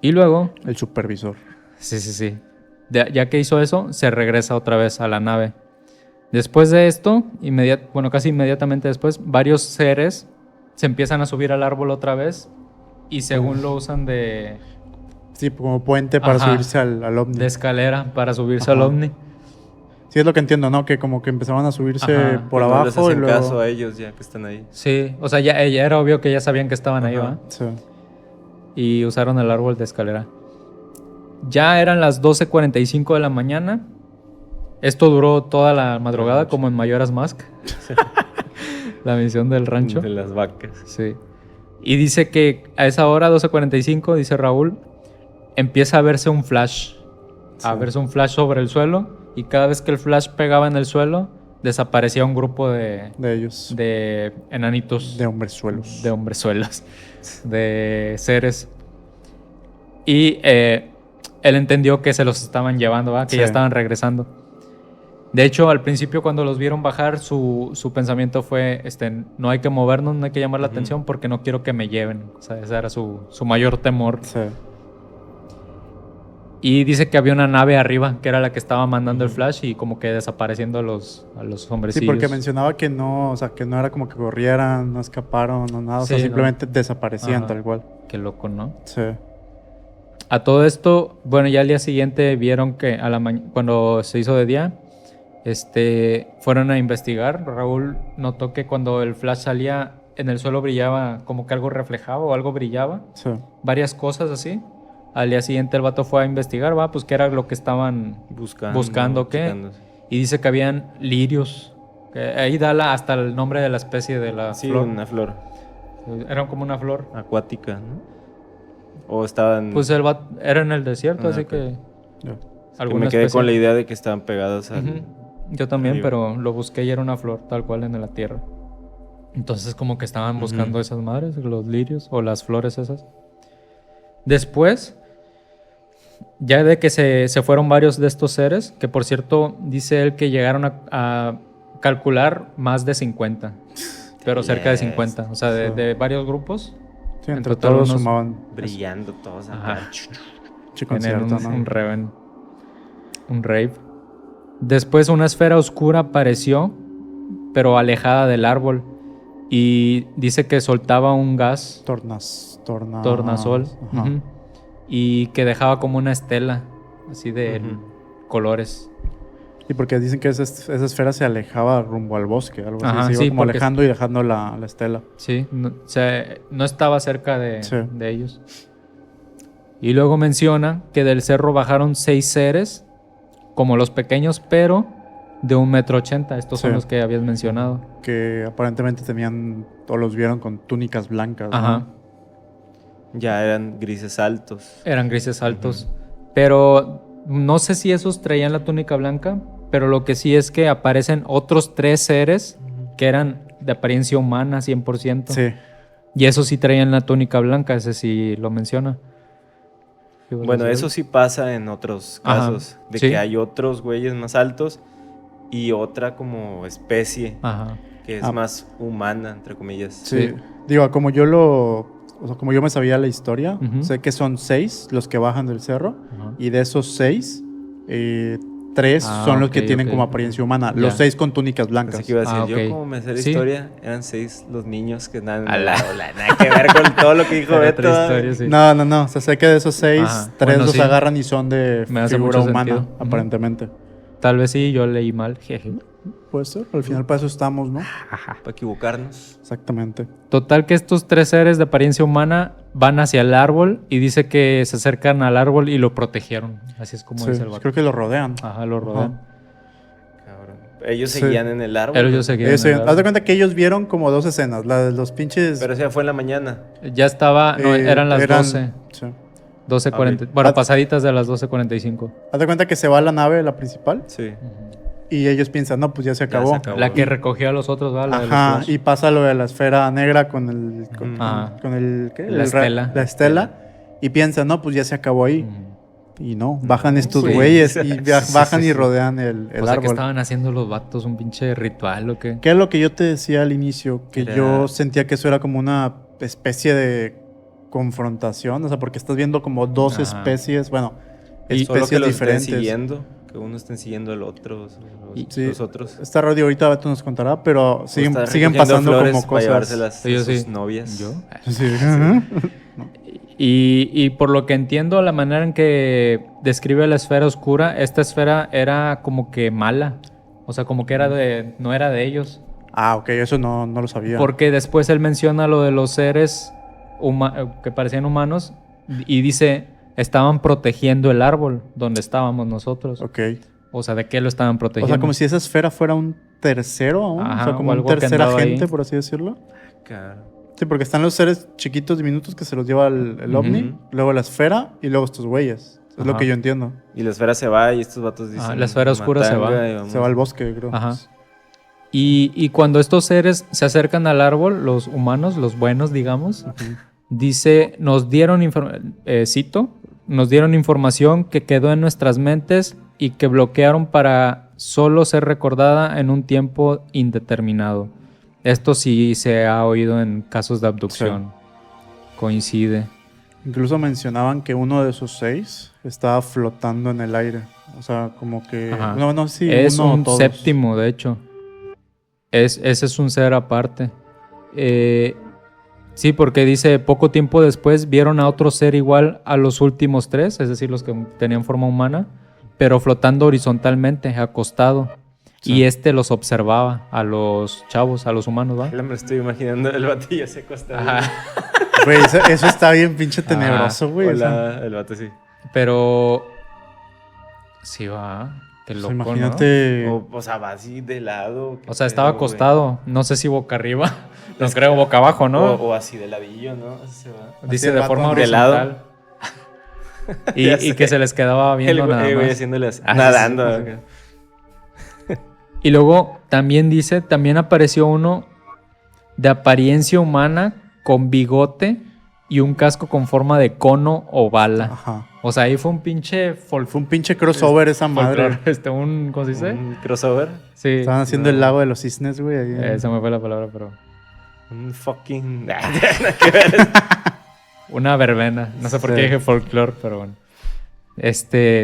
Y luego... el supervisor. Sí. Ya que hizo eso, se regresa otra vez a la nave. Después de esto, casi inmediatamente después, varios seres se empiezan a subir al árbol otra vez y según lo usan de... Sí, como puente para subirse al ovni. De escalera para subirse al ovni. Sí, es lo que entiendo, ¿no? Que como que empezaban a subirse por abajo. No les hacen y luego... caso a ellos ya que están ahí. Sí, o sea, ya era obvio que ya sabían que estaban ahí, ¿va? Sí. Y usaron el árbol de escalera. Ya eran las 12:45 de la mañana. Esto duró toda la madrugada, como en Majora's Mask. La misión del rancho. De las vacas. Sí. Y dice que a esa hora, 12:45, dice Raúl, empieza a verse un flash. A verse un flash sobre el suelo. Y cada vez que el flash pegaba en el suelo, desaparecía un grupo de ellos. De enanitos. De hombrezuelos. De hombrezuelos. De seres. Y él entendió que se los estaban llevando, ¿va? Que ya estaban regresando. De hecho, al principio cuando los vieron bajar, su pensamiento fue, no hay que movernos, no hay que llamar la atención porque no quiero que me lleven. O sea, ese era su mayor temor. Sí. Y dice que había una nave arriba, que era la que estaba mandando el flash y como que desapareciendo a los hombrecillos. Sí, porque mencionaba que no, o sea, que no era como que corrieran, no escaparon, no nada. O sea, simplemente desaparecían tal cual. Qué loco, ¿no? Sí. A todo esto, bueno, ya al día siguiente vieron que cuando se hizo de día, fueron a investigar. Raúl notó que cuando el flash salía, en el suelo brillaba, como que algo reflejaba o algo brillaba. Sí. Varias cosas así. Al día siguiente el vato fue a investigar, pues qué era lo que estaban buscando, qué. Y dice que habían lirios. Ahí da hasta el nombre de la especie de la flor. Sí, una flor. Era como una flor. Acuática, ¿no? O estaban... Pues era en el desierto, así que... Que me quedé con la idea de que estaban pegadas al... Yo también, pero lo busqué y era una flor tal cual en la tierra. Entonces como que estaban buscando esas madres, los lirios o las flores esas. Después, ya de que se fueron varios de estos seres, que por cierto dice él que llegaron a calcular más de 50, pero cerca de 50, o sea, de varios grupos. Sí, entre todos sumaban. Brillando todos. En un rave. Después una esfera oscura apareció, pero alejada del árbol. Y dice que soltaba un gas. Tornasol. Y que dejaba como una estela, así de colores. Y porque dicen que esa esfera se alejaba rumbo al bosque, algo así. Se iba como alejando y dejando la estela. Sí, no estaba cerca de ellos. Y luego menciona que del cerro bajaron 6 seres, como los pequeños, pero de 1,80 m. Estos son los que habías mencionado. Que aparentemente tenían, o los vieron con túnicas blancas. Ajá. ¿No? Ya eran grises altos. Eran grises altos. Pero no sé si esos traían la túnica blanca, pero lo que sí es que aparecen otros 3 seres que eran de apariencia humana 100%. Sí. Y esos sí traían la túnica blanca, ese sí lo menciona. Bueno, eso sí pasa en otros casos. Que hay otros güeyes más altos y otra como especie que es más humana, entre comillas. Sí. Digo, como yo me sabía la historia, sé que son 6 los que bajan del cerro y de esos 6, 3 son los que tienen como apariencia humana. Los 6 con túnicas blancas. Así que iba a decir, yo como me sé la historia, eran 6 los niños que andaban nada que ver con todo lo que dijo Beto. No. O sea, sé que de esos 6, 3 los agarran y son de figura humana, aparentemente. Tal vez sí, yo leí mal. Puede ser, al final para eso estamos, ¿no? Para equivocarnos. Exactamente. Total que estos 3 seres de apariencia humana van hacia el árbol y dice que se acercan al árbol y lo protegieron. Así es como dice el vato. Creo que lo rodean. Lo rodean. Cabrón. Ellos seguían en el árbol. Ellos seguían en el árbol. Haz de cuenta que ellos vieron como 2 escenas. La de los pinches... Pero esa fue en la mañana. Ya estaba... No, eran las 12. Sí. 12:40. Bueno, pasaditas de las 12:45. Haz de cuenta que se va a la nave, la principal. Sí. Y ellos piensan, no, pues ya se acabó. La que recogió a los otros, ¿vale? Y pasa lo de la esfera negra con el... Con el ¿qué? La estela. La estela. Y piensan, no, pues ya se acabó ahí. Y no, bajan estos güeyes y bajan y rodean el árbol. O sea, ¿qué estaban haciendo los vatos? ¿Un pinche ritual o qué? ¿Qué es lo que yo te decía al inicio? Que yo sentía que eso era como una especie de confrontación. O sea, porque estás viendo como 2 especies. Bueno, Solo que los diferentes. estén siguiendo, que uno estén siguiendo al otro, los otros. Esta radio ahorita Beto nos contará, pero siguen recogiendo pasando flores como para cosas. llevárselas a Yo sus sí. novias. ¿Yo? Sí. Y por lo que entiendo, la manera en que describe la esfera oscura, esta esfera era como que mala. O sea, como que no era de ellos. Ah, ok, eso no lo sabía. Porque después él menciona lo de los seres que parecían humanos y dice, estaban protegiendo el árbol donde estábamos nosotros. Ok. O sea, ¿de qué lo estaban O protegiendo? sea, como si esa esfera fuera un tercero aún. Ajá, o sea, como o un algo que tercer andaba agente, ahí. por así decirlo. Claro. Sí, porque están los seres chiquitos, diminutos que se los lleva el ovni, luego la esfera y luego estos güeyes. Es lo Ajá. que yo entiendo. Y la esfera se va y estos vatos dicen... la esfera oscura se "Matanga", va. y vamos. Se va al bosque, creo. Ajá. Y cuando estos seres se acercan al árbol, los humanos, los buenos, digamos, dice, nos dieron información que quedó en nuestras mentes y que bloquearon para solo ser recordada en un tiempo indeterminado. Esto sí se ha oído en casos de abducción. Coincide. Incluso mencionaban que uno de esos 6 estaba flotando en el aire. O sea, como que... Ajá. No, sí, Es uno o un todos. séptimo, de hecho. Ese es un ser aparte. Sí, porque dice, poco tiempo después vieron a otro ser igual a los últimos 3, es decir, los que tenían forma humana, pero flotando horizontalmente, acostado. Sí. Y los observaba a los chavos, a los humanos, ¿va? Ya me estoy imaginando el batillo se acostado. Ajá. Güey, eso está bien pinche tenebroso, güey. o sea, Hola, el vato sí. Pero... Sí, va. Qué pues loco, imagínate... O sea, va así de lado. ¿no? O sea, estaba acostado. No sé si boca arriba. No creo boca abajo, ¿no? O así de ladillo, ¿no? Así se va. Dice el de vato, forma ¿no? De lado. horizontal. Ya Y sé. que se les quedaba viendo nada El güey más. haciéndole así, Ah, nadando. sí, sí. acá. Y luego también dice, también apareció uno de apariencia humana con bigote y un casco con forma de cono o bala. Ajá. O sea, ahí fue un pinche Fue un pinche crossover esa madre. ¿Cómo se dice? Un crossover. Sí. Estaban haciendo el lago de los cisnes, güey. Ahí en- Esa me fue la palabra, pero... Un fucking... Nada que ver. Una verbena. No sé por Sí. qué dije folclore, pero bueno.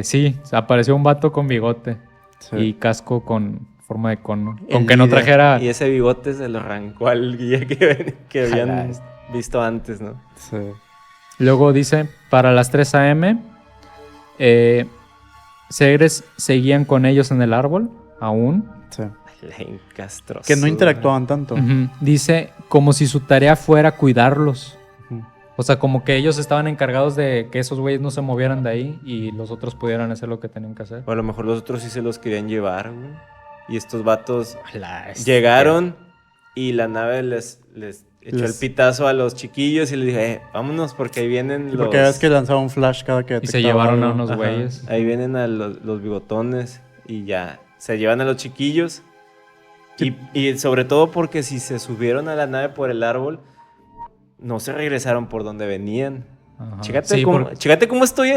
Sí, apareció un vato con bigote Sí. y casco con forma de cono. El Con que no líder. trajera... Y ese bigote se lo arrancó al guía que habían Ojalá. visto antes, ¿no? Sí. Luego dice, para las 3 a.m., Segres seguían con ellos en el árbol, aún. Sí. La encastrosa. Que no interactuaban tanto. Ujú. Dice, como si su tarea fuera cuidarlos. Ujú. O sea, como que ellos estaban encargados de que esos güeyes no se movieran de ahí y los otros pudieran hacer lo que tenían que hacer. O a lo mejor los otros sí se los querían llevar, güey. Y estos vatos Llegaron. llegaron y la nave les echó el Les- pitazo a los chiquillos y les dije, vámonos porque ahí vienen Sí, los... porque ves que lanzaba un flash cada que Y se detectaba llevaron a algo. unos Ajá, güeyes. ahí vienen a los bigotones y ya se llevan a los chiquillos. Sí. Y sobre todo porque si se subieron a la nave por el árbol, no se regresaron por donde venían. Ajá. Chécate, Sí, chécate cómo estoy.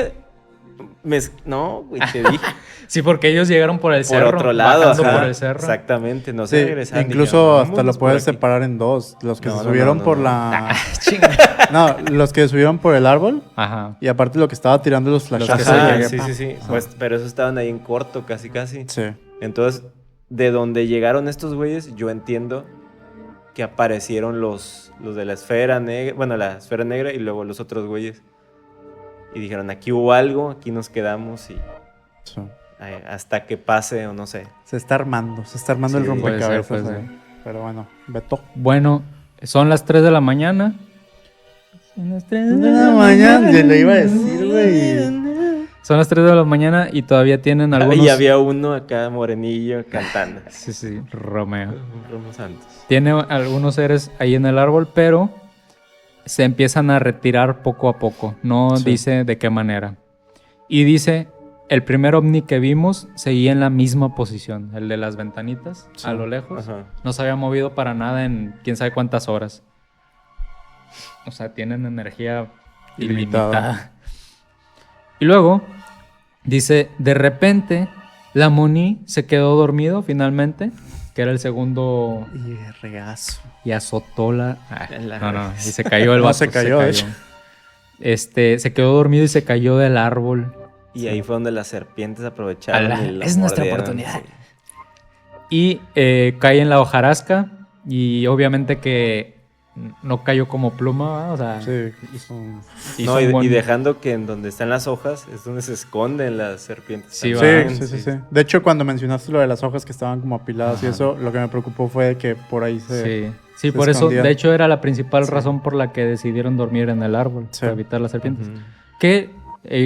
No, güey, te dije. Sí, porque ellos llegaron por el Por cerro. otro lado, bajando ajá, por el cerro. exactamente, no Sí, se regresaron. incluso Dijeron, hasta lo "Vámonos puedes por aquí". separar en dos. Los que No, se no, subieron no, por no. la... Chinga. No, los que subieron por el árbol Ajá. y aparte lo que estaba tirando los que flashazos. se Ajá, llegue, sí, pa. sí, sí. Pues, pero esos estaban ahí en corto, casi, casi. Sí. Entonces, de donde llegaron estos güeyes, yo entiendo que aparecieron los de la esfera negra, bueno, la esfera negra y luego los otros güeyes. Y dijeron, aquí hubo algo, aquí nos quedamos y Sí. hasta que pase o no sé. Se está armando Sí, el puede rompecabezas. ser, puede ahí. Pero bueno, Beto. Bueno, son las 3 de la mañana. Son las 3 De la mañana, yo le iba a decir, güey. Son las 3 de la mañana y todavía tienen algunos... Y había uno acá morenillo cantando. Sí, sí, Romeo. Romo Santos. Tiene algunos seres ahí en el árbol, pero se empiezan a retirar poco a poco. No Sí. dice de qué manera. Y dice, el primer ovni que vimos seguía en la misma posición, el de las ventanitas, Sí. a lo lejos. Ajá. No se había movido para nada en quién sabe cuántas horas. O sea, tienen energía Ilimitada. ilimitada. Y luego dice, de repente, la Moni se quedó dormido finalmente, que era el segundo, Y regazo. y azotó la... La- no, y se cayó el No, vato. se cayó, de hecho. Se quedó dormido y se cayó del árbol. Y ahí fue donde las serpientes aprovecharon. Es nuestra oportunidad. Sí. Y cae en la hojarasca y obviamente que no cayó como pluma, ¿verdad? O sea, sí, y dejando que en donde están las hojas es donde se esconden las serpientes. Sí. De hecho, cuando mencionaste lo de las hojas que estaban como apiladas y eso, lo que me preocupó fue que por ahí Sí, por eso, de hecho, era la principal razón por la que decidieron dormir en el árbol, para evitar las serpientes. Que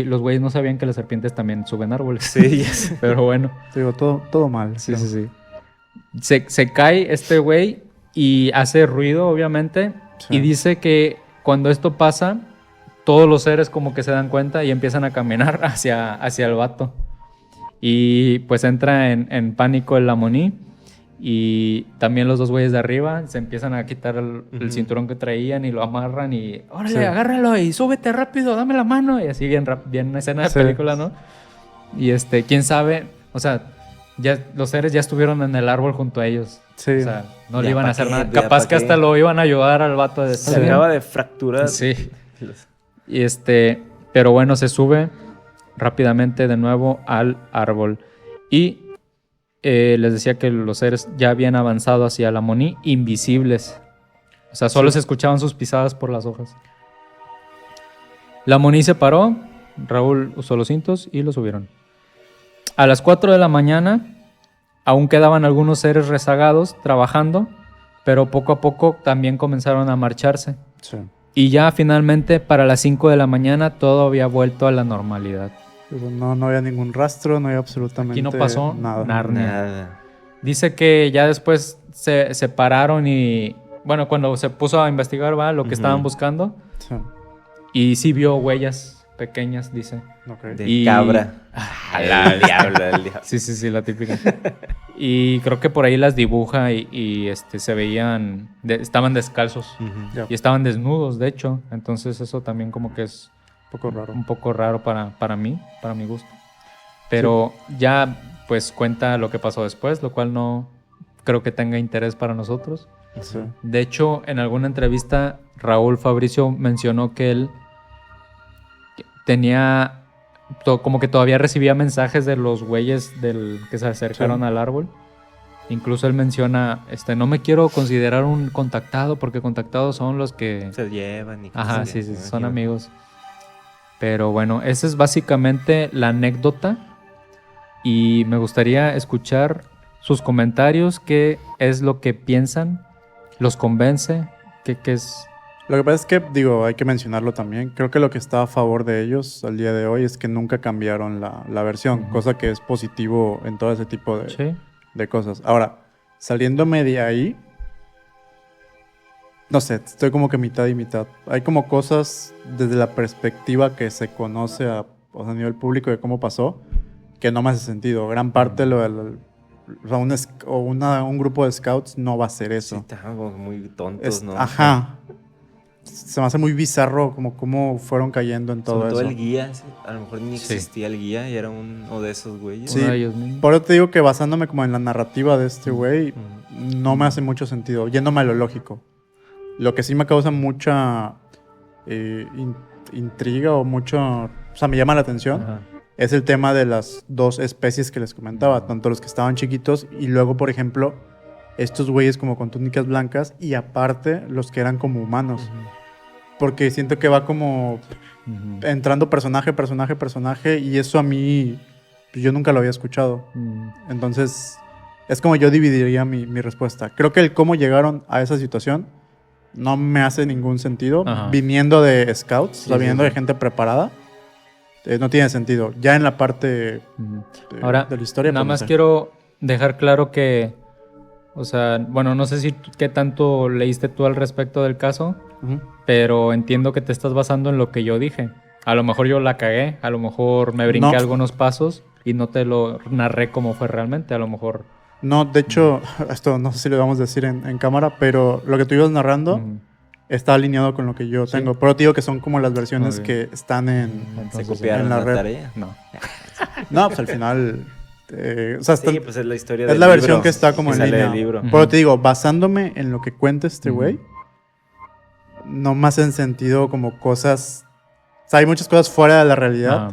los güeyes no sabían que las serpientes también suben árboles. Sí, pero bueno. Digo, todo mal. Sí. Se cae este güey y hace ruido, obviamente, y dice que cuando esto pasa, todos los seres como que se dan cuenta y empiezan a caminar hacia el vato. Y pues entra en pánico el Lamoni. Y también los dos güeyes de arriba se empiezan a quitar el cinturón que traían y lo amarran y órale, agárralo y súbete rápido, dame la mano. Y así bien escena de película, ¿no? Y quién sabe, o sea, ya los seres ya estuvieron en el árbol junto a ellos. Sí. O sea, no le iban a hacer nada. Capaz que hasta lo iban a ayudar al vato de se acaba de fracturar. Sí. Y pero bueno, se sube rápidamente de nuevo al árbol. Y les decía que los seres ya habían avanzado hacia la Lamoni invisibles. O sea, solo se escuchaban sus pisadas por las hojas. La Lamoni se paró, Raúl usó los cintos y lo subieron. A las 4 de la mañana aún quedaban algunos seres rezagados trabajando, pero poco a poco también comenzaron a marcharse. Sí. Y ya finalmente para las 5 de la mañana todo había vuelto a la normalidad. No había ningún rastro, no había absolutamente nada. Aquí no pasó nada. Dice que ya después se pararon y... Bueno, cuando se puso a investigar lo que estaban buscando. Sí. Y sí vio huellas pequeñas, dice. Okay. De cabra. El diablo. Sí, la típica. Y creo que por ahí las dibuja y se veían... estaban descalzos. Y estaban desnudos, de hecho. Entonces eso también como que es... Un poco raro para mí, para mi gusto. Pero ya pues cuenta lo que pasó después, lo cual no creo que tenga interés para nosotros. Sí. De hecho, en alguna entrevista, Raúl Fabricio mencionó que él tenía... como que todavía recibía mensajes de los güeyes que se acercaron al árbol. Incluso él menciona, no me quiero considerar un contactado, porque contactados son los que... se llevan y... Ajá, sí, son amigos. Pero bueno, esa es básicamente la anécdota y me gustaría escuchar sus comentarios, qué es lo que piensan, los convence, qué es... Lo que pasa es que, hay que mencionarlo también, creo que lo que está a favor de ellos al día de hoy es que nunca cambiaron la versión, cosa que es positivo en todo ese tipo de cosas. Ahora, saliéndome de ahí... No sé, estoy como que mitad y mitad. Hay como cosas desde la perspectiva que se conoce a nivel público de cómo pasó, que no me hace sentido. Gran parte un grupo de scouts no va a hacer eso. Sí, están muy tontos, ¿no? Ajá. Se me hace muy bizarro como cómo fueron cayendo en todo sobre eso. Todo el guía, a lo mejor ni existía el guía y era uno de esos güeyes. Sí, por eso te digo que basándome como en la narrativa de este güey, no me hace mucho sentido, yéndome a lo lógico. Lo que sí me causa mucha intriga o me llama la atención, es el tema de las dos especies que les comentaba, tanto los que estaban chiquitos y luego, por ejemplo, estos güeyes como con túnicas blancas y aparte los que eran como humanos. Porque siento que va como entrando personaje y eso a mí, yo nunca lo había escuchado. Entonces, es como yo dividiría mi respuesta. Creo que el cómo llegaron a esa situación no me hace ningún sentido. Viniendo de scouts, viniendo de gente preparada, no tiene sentido. Ya en la parte de la historia. Nada más quiero dejar claro que, no sé qué tanto leíste tú al respecto del caso, pero entiendo que te estás basando en lo que yo dije. A lo mejor yo la cagué, a lo mejor me brinqué algunos pasos y no te lo narré como fue realmente, a lo mejor... No, de hecho, esto no sé si lo vamos a decir en cámara, pero lo que tú ibas narrando está alineado con lo que yo tengo. Pero te digo que son como las versiones que están ¿Se copiaron en la red. Tarea? No, pues al final... pues es la historia del libro. Es la versión que está como en línea. Libro. Pero te digo, basándome en lo que cuenta este güey, no me hacen sentido como cosas... O sea, hay muchas cosas fuera de la realidad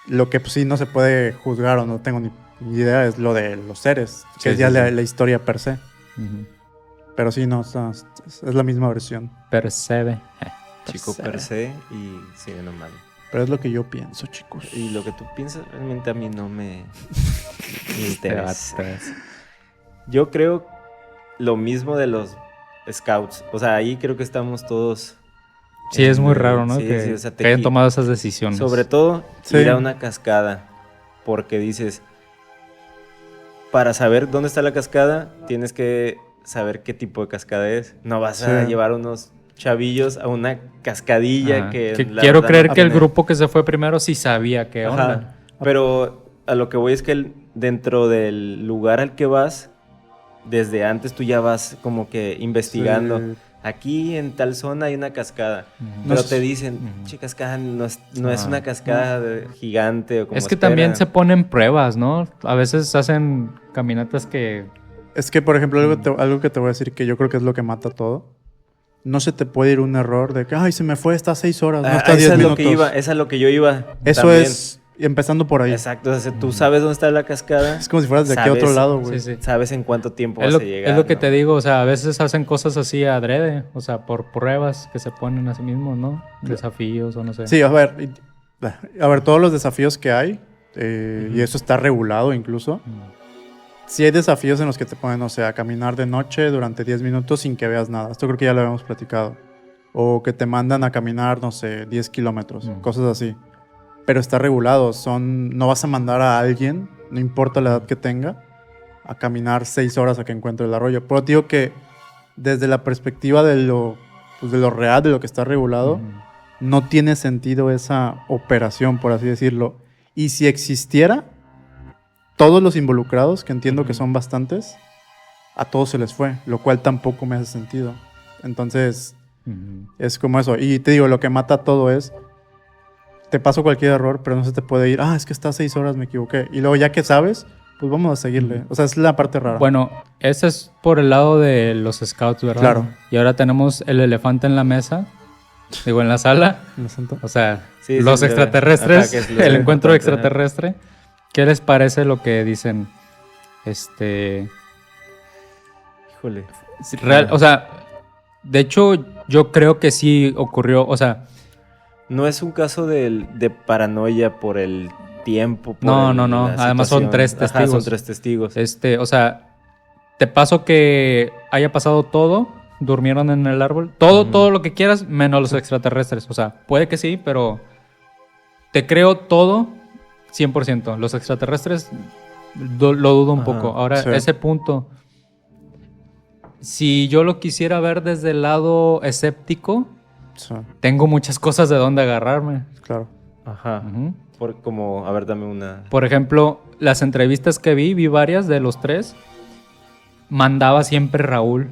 Lo que pues, sí no se puede juzgar o no tengo ni idea es lo de los seres, que es ya la historia per se. Pero sí, no, es la misma versión. Percebe. Chico per se y sigue normal. Pero es lo que yo pienso, chicos. Y lo que tú piensas realmente a mí no me interesa. Yo creo lo mismo de los scouts. O sea, ahí creo que estamos todos... Sí, es muy raro, ¿no? Sí, que, sí, o sea, que hayan tomado esas decisiones. Sobre todo ir a una cascada. Porque dices, para saber dónde está la cascada, tienes que saber qué tipo de cascada es. No vas a llevar unos chavillos a una cascadilla que quiero creer que el grupo que se fue primero sí sabía qué onda. Pero a lo que voy es que dentro del lugar al que vas, desde antes tú ya vas como que investigando. Sí. Aquí en tal zona hay una cascada. Pero te dicen, che, cascada no es una cascada gigante. O como es que también se ponen pruebas, ¿no? A veces hacen caminatas que... Es que, por ejemplo, algo que te voy a decir que yo creo que es lo que mata todo. No se te puede ir un error de que, ay, se me fue, está 6 horas, no está 10 minutos. Esa es lo que yo iba. Eso también. Es empezando por ahí. Exacto, o sea, tú sabes dónde está la cascada. Es como si fueras de aquí a otro lado, güey. Sí. Sabes en cuánto tiempo vas a llegar. Es lo que te digo, o sea, a veces hacen cosas así adrede, o sea, por pruebas que se ponen a sí mismos, ¿no? Desafíos o no sé. Sí, a ver, todos los desafíos que hay, y eso está regulado incluso. Sí hay desafíos en los que te ponen, o sea, a caminar de noche durante 10 minutos sin que veas nada. Esto creo que ya lo habíamos platicado. O que te mandan a caminar, no sé, 10 kilómetros, cosas así. Pero está regulado. No vas a mandar a alguien, no importa la edad que tenga, a caminar 6 horas a que encuentre el arroyo. Pero digo que desde la perspectiva de lo real, de lo que está regulado, no tiene sentido esa operación, por así decirlo. Y si existiera, todos los involucrados, que entiendo que son bastantes, a todos se les fue, lo cual tampoco me hace sentido. Entonces, es como eso. Y te digo, lo que mata todo es, te paso cualquier error, pero no se te puede ir, es que está 6 horas, me equivoqué. Y luego ya que sabes, pues vamos a seguirle. O sea, es la parte rara. Bueno, ese es por el lado de los scouts, ¿verdad? Claro. Y ahora tenemos el elefante en la mesa, digo, en la sala. O sea, los extraterrestres, el encuentro extraterrestre. ¿Qué les parece lo que dicen? Híjole. O sea, de hecho, yo creo que sí ocurrió, o sea... No es un caso de paranoia por el tiempo. No. Además son 3 testigos. Ajá, son 3 testigos. O sea, te paso que haya pasado todo, durmieron en el árbol, todo lo que quieras, menos los extraterrestres. O sea, puede que sí, pero te creo todo 100%. Los extraterrestres lo dudo un poco. Ahora, ese punto, si yo lo quisiera ver desde el lado escéptico, tengo muchas cosas de dónde agarrarme. Claro. Ajá. A ver, dame una. Por ejemplo, las entrevistas que vi varias de los 3, mandaba siempre Raúl,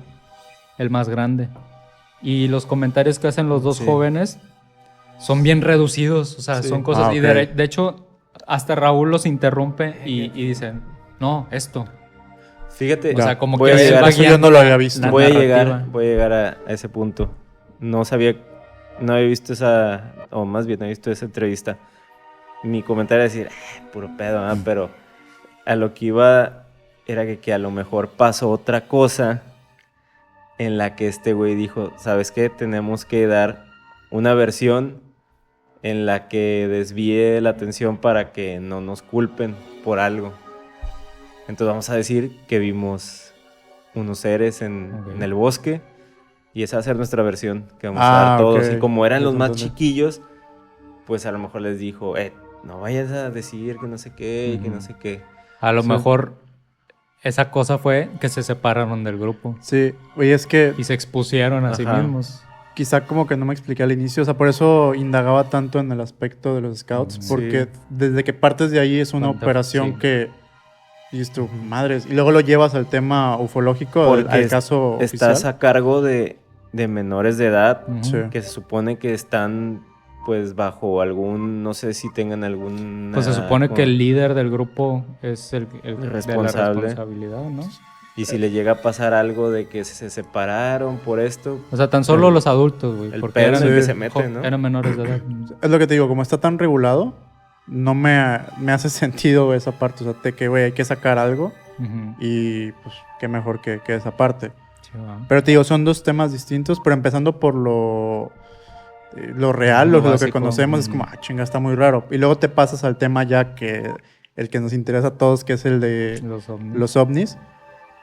el más grande. Y los comentarios que hacen los 2 jóvenes son bien reducidos. O sea, son cosas... Y de hecho, hasta Raúl los interrumpe y dicen, no, esto. Fíjate, o sea, como que eso yo no lo había visto. Voy a llegar a ese punto. No había visto esa, o más bien no había visto esa entrevista. Mi comentario era decir, puro pedo, pero a lo que iba era que a lo mejor pasó otra cosa en la que este güey dijo, ¿sabes qué? Tenemos que dar una versión en la que desvíe la atención para que no nos culpen por algo. Entonces vamos a decir que vimos unos seres en el bosque y esa va a ser nuestra versión que vamos a dar todos. Y como eran los más chiquillos, pues a lo mejor les dijo, no vayas a decir que no sé qué, que no sé qué. A lo mejor esa cosa fue que se separaron del grupo. Sí, oye, es que... Y se expusieron a sí mismos. Quizá como que no me expliqué al inicio, o sea, por eso indagaba tanto en el aspecto de los scouts, porque desde que partes de ahí es una operación que... Y dices tú, madres, y luego lo llevas al tema ufológico, al caso estás oficial. A cargo de menores de edad que se supone que están pues bajo algún, no sé si tengan algún... Pues se supone que el líder del grupo es el responsable. De la responsabilidad, ¿no? Y si le llega a pasar algo de que se separaron por esto... O sea, tan solo los adultos, güey. Porque eran el que se meten, ¿no? Eran menores de edad. Es lo que te digo, como está tan regulado, no me hace sentido esa parte. O sea, de que, güey, hay que sacar algo y pues qué mejor que esa parte. Sí, va. Pero te digo, son dos temas distintos, pero empezando por lo real, Lo lo que básico. conocemos, es como, chinga, está muy raro. Y luego te pasas al tema ya que el que nos interesa a todos, que es el de los ovnis.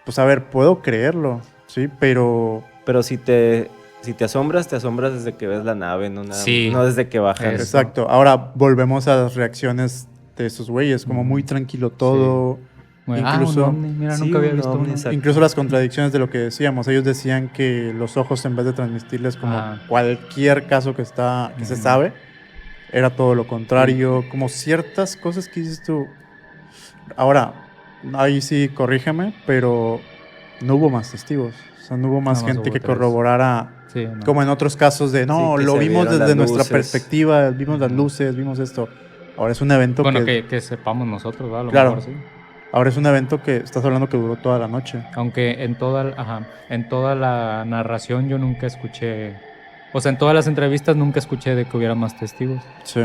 Pues a ver, puedo creerlo, sí, pero si te asombras desde que ves la nave, no desde que bajan. Exacto. Ahora volvemos a las reacciones de esos güeyes, como muy tranquilo todo. Sí. Incluso, un ovni, mira, nunca había visto uno. Incluso las contradicciones de lo que decíamos. Ellos decían que los ojos, en vez de transmitirles como cualquier caso que se sabe, era todo lo contrario. Como ciertas cosas que dices tú. Ahora, ahí sí, corrígeme, pero no hubo más testigos. O sea, no hubo más gente que corroborara. Sí, no. Como en otros casos de, no, Sí, lo vimos desde nuestra luces. perspectiva, vimos las luces, vimos esto. Ahora es un evento que sepamos nosotros, ¿verdad? A lo Claro. mejor sí. Ahora es un evento que estás hablando que duró toda la noche. Aunque en toda la narración yo nunca escuché, o sea, en todas las entrevistas nunca escuché de que hubiera más testigos. Sí.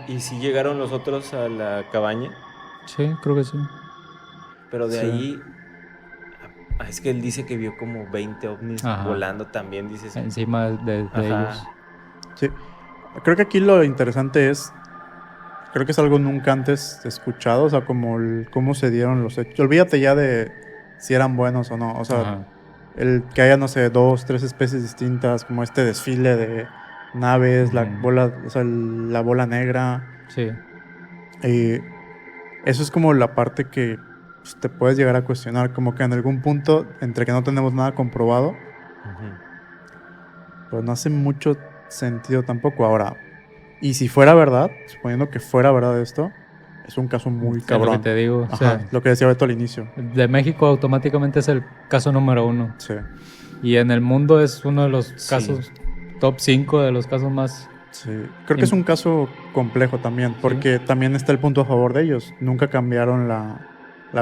¿Y si llegaron los otros a la cabaña? Sí, creo que sí. Pero de Sí. ahí... Es que él dice que vio como 20 ovnis volando también, dices. Encima de ellos. Sí. Creo que aquí lo interesante creo que es algo nunca antes escuchado, o sea, como cómo se dieron los hechos. Olvídate ya de si eran buenos o no, o sea, el que haya, no sé, 2, 3 especies distintas, como este desfile de naves, la bola negra. Sí. Eso es como la parte que pues, te puedes llegar a cuestionar, como que en algún punto, entre que no tenemos nada comprobado, pues no hace mucho sentido tampoco. Ahora, y si fuera verdad, suponiendo que fuera verdad esto, es un caso muy cabrón. Es lo que te digo. Ajá, O sea, lo que decía Beto al inicio. de México automáticamente es el caso número 1. Sí. Y en el mundo es uno de los casos top 5 de los casos más... Sí. Creo que es un caso complejo también, porque también está el punto a favor de ellos. Nunca cambiaron la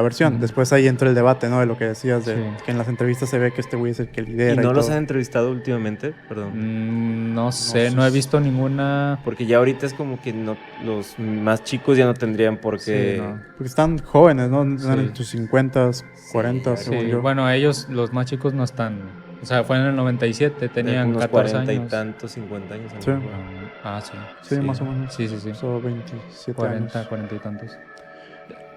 versión. Después ahí entra el debate, ¿no? De lo que decías, de que en las entrevistas se ve que este güey es el que lidera. ¿Y no los han entrevistado últimamente? Perdón. No sé, no he visto ninguna... Porque ya ahorita es como que los más chicos ya no tendrían por qué... Sí, no. Porque están jóvenes, ¿no? Están en sus 50s, 40s, según Sí, yo. bueno, ellos, los más chicos, no están... O sea, fue en el 97, tenían unos 14 40 años. y tantos, 50 años. Sí. Sí. Sí, más o menos. Sí. Son 27 40 años. y tantos.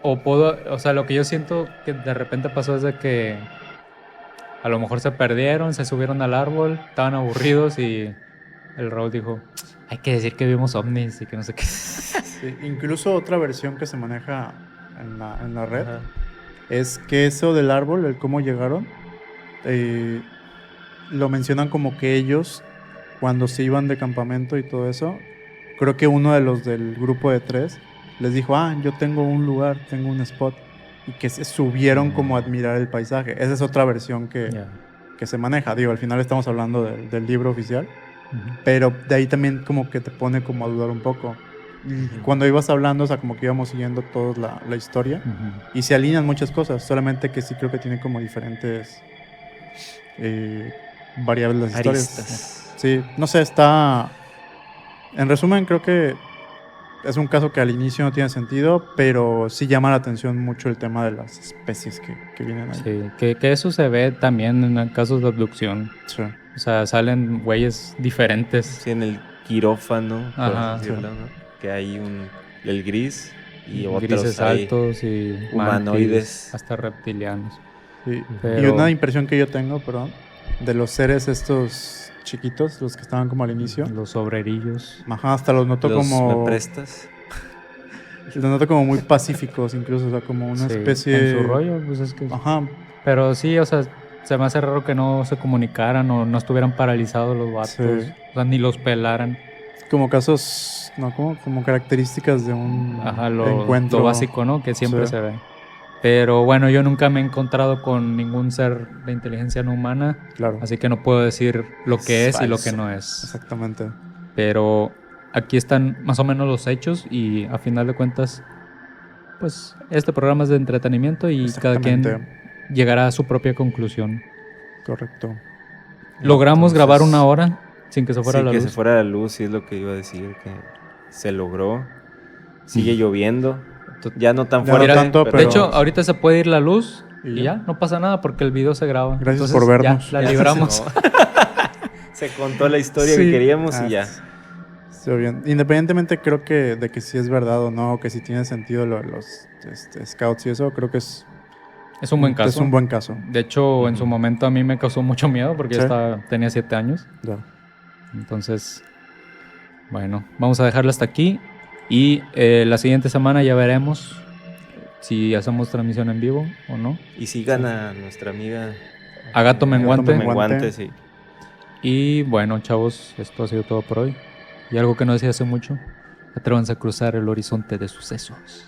O sea, lo que yo siento que de repente pasó es de que a lo mejor se perdieron, se subieron al árbol, estaban aburridos y el Raúl dijo, hay que decir que vimos ovnis y que no sé qué. Sí, incluso otra versión que se maneja en la red es que eso del árbol, el cómo llegaron, lo mencionan como que ellos, cuando se iban de campamento y todo eso, creo que uno de los del grupo de 3 les dijo, yo tengo un lugar, tengo un spot, y que se subieron como a admirar el paisaje. Esa es otra versión que se maneja. Digo, al final estamos hablando del libro oficial, pero de ahí también como que te pone como a dudar un poco. Cuando ibas hablando, o sea, como que íbamos siguiendo toda la historia, y se alinean muchas cosas, solamente que sí creo que tiene como diferentes variables las historias. Aristas. Sí, no sé, está... En resumen, creo que es un caso que al inicio no tiene sentido, pero sí llama la atención mucho el tema de las especies que vienen ahí. Sí, que eso se ve también en casos de abducción. Sí. O sea, salen güeyes diferentes. Sí, en el quirófano, por así decirlo, sí. ¿no? Que hay el gris y otros grises hay altos y humanoides. mantis, hasta reptilianos. Sí. Pero- Y una impresión que yo tengo, perdón, de los seres estos chiquitos, los que estaban como al inicio. Los obrerillos. Ajá, hasta los noto como... ¿Me prestas? Los noto como muy pacíficos, incluso, o sea, como una Sí, especie... en su rollo, pues es que... Ajá, Pero sí, o sea, se me hace raro que no se comunicaran o no estuvieran paralizados los vatos. Sí. O sea, ni los pelaran. como casos, no, como características de un encuentro. Lo básico, ¿no? Que siempre Sí. se ve. Pero bueno, yo nunca me he encontrado con ningún ser de inteligencia no humana. Claro. Así que no puedo decir lo que es y lo que falso. no es. Exactamente. Pero aquí están más o menos los hechos y a final de cuentas, pues este programa es de entretenimiento y cada quien llegará a su propia conclusión. Correcto. Logramos Entonces, grabar 1 hora sin que se fuera sí, la que luz. se fuera la luz, sí es lo que iba a decir, que se logró. Sigue lloviendo. Ya no tan Ya fuerte. no tanto, De pero- hecho, ahorita se puede ir la luz Y y ya, no pasa nada porque el video se graba. Gracias Entonces, por vernos. Ya, la Ya libramos. Se contó la historia Sí. que queríamos y ya. Estuvo bien. Independientemente creo que de que si es verdad o no, o que si tiene sentido lo de los scouts y eso, creo que es Es un buen caso. Es un buen caso. De hecho, en su Ujú. momento a mí me causó mucho miedo porque Sí. yo tenía 7 años. Ya. Entonces, bueno, vamos a dejarlo hasta aquí. Y la siguiente semana ya veremos si hacemos transmisión en vivo o no. Y sigan a nuestra amiga A Gato Menguante. Menguante. sí. Y bueno, chavos, esto ha sido todo por hoy. Y algo que no decía hace mucho, atrévanse a cruzar el horizonte de sucesos.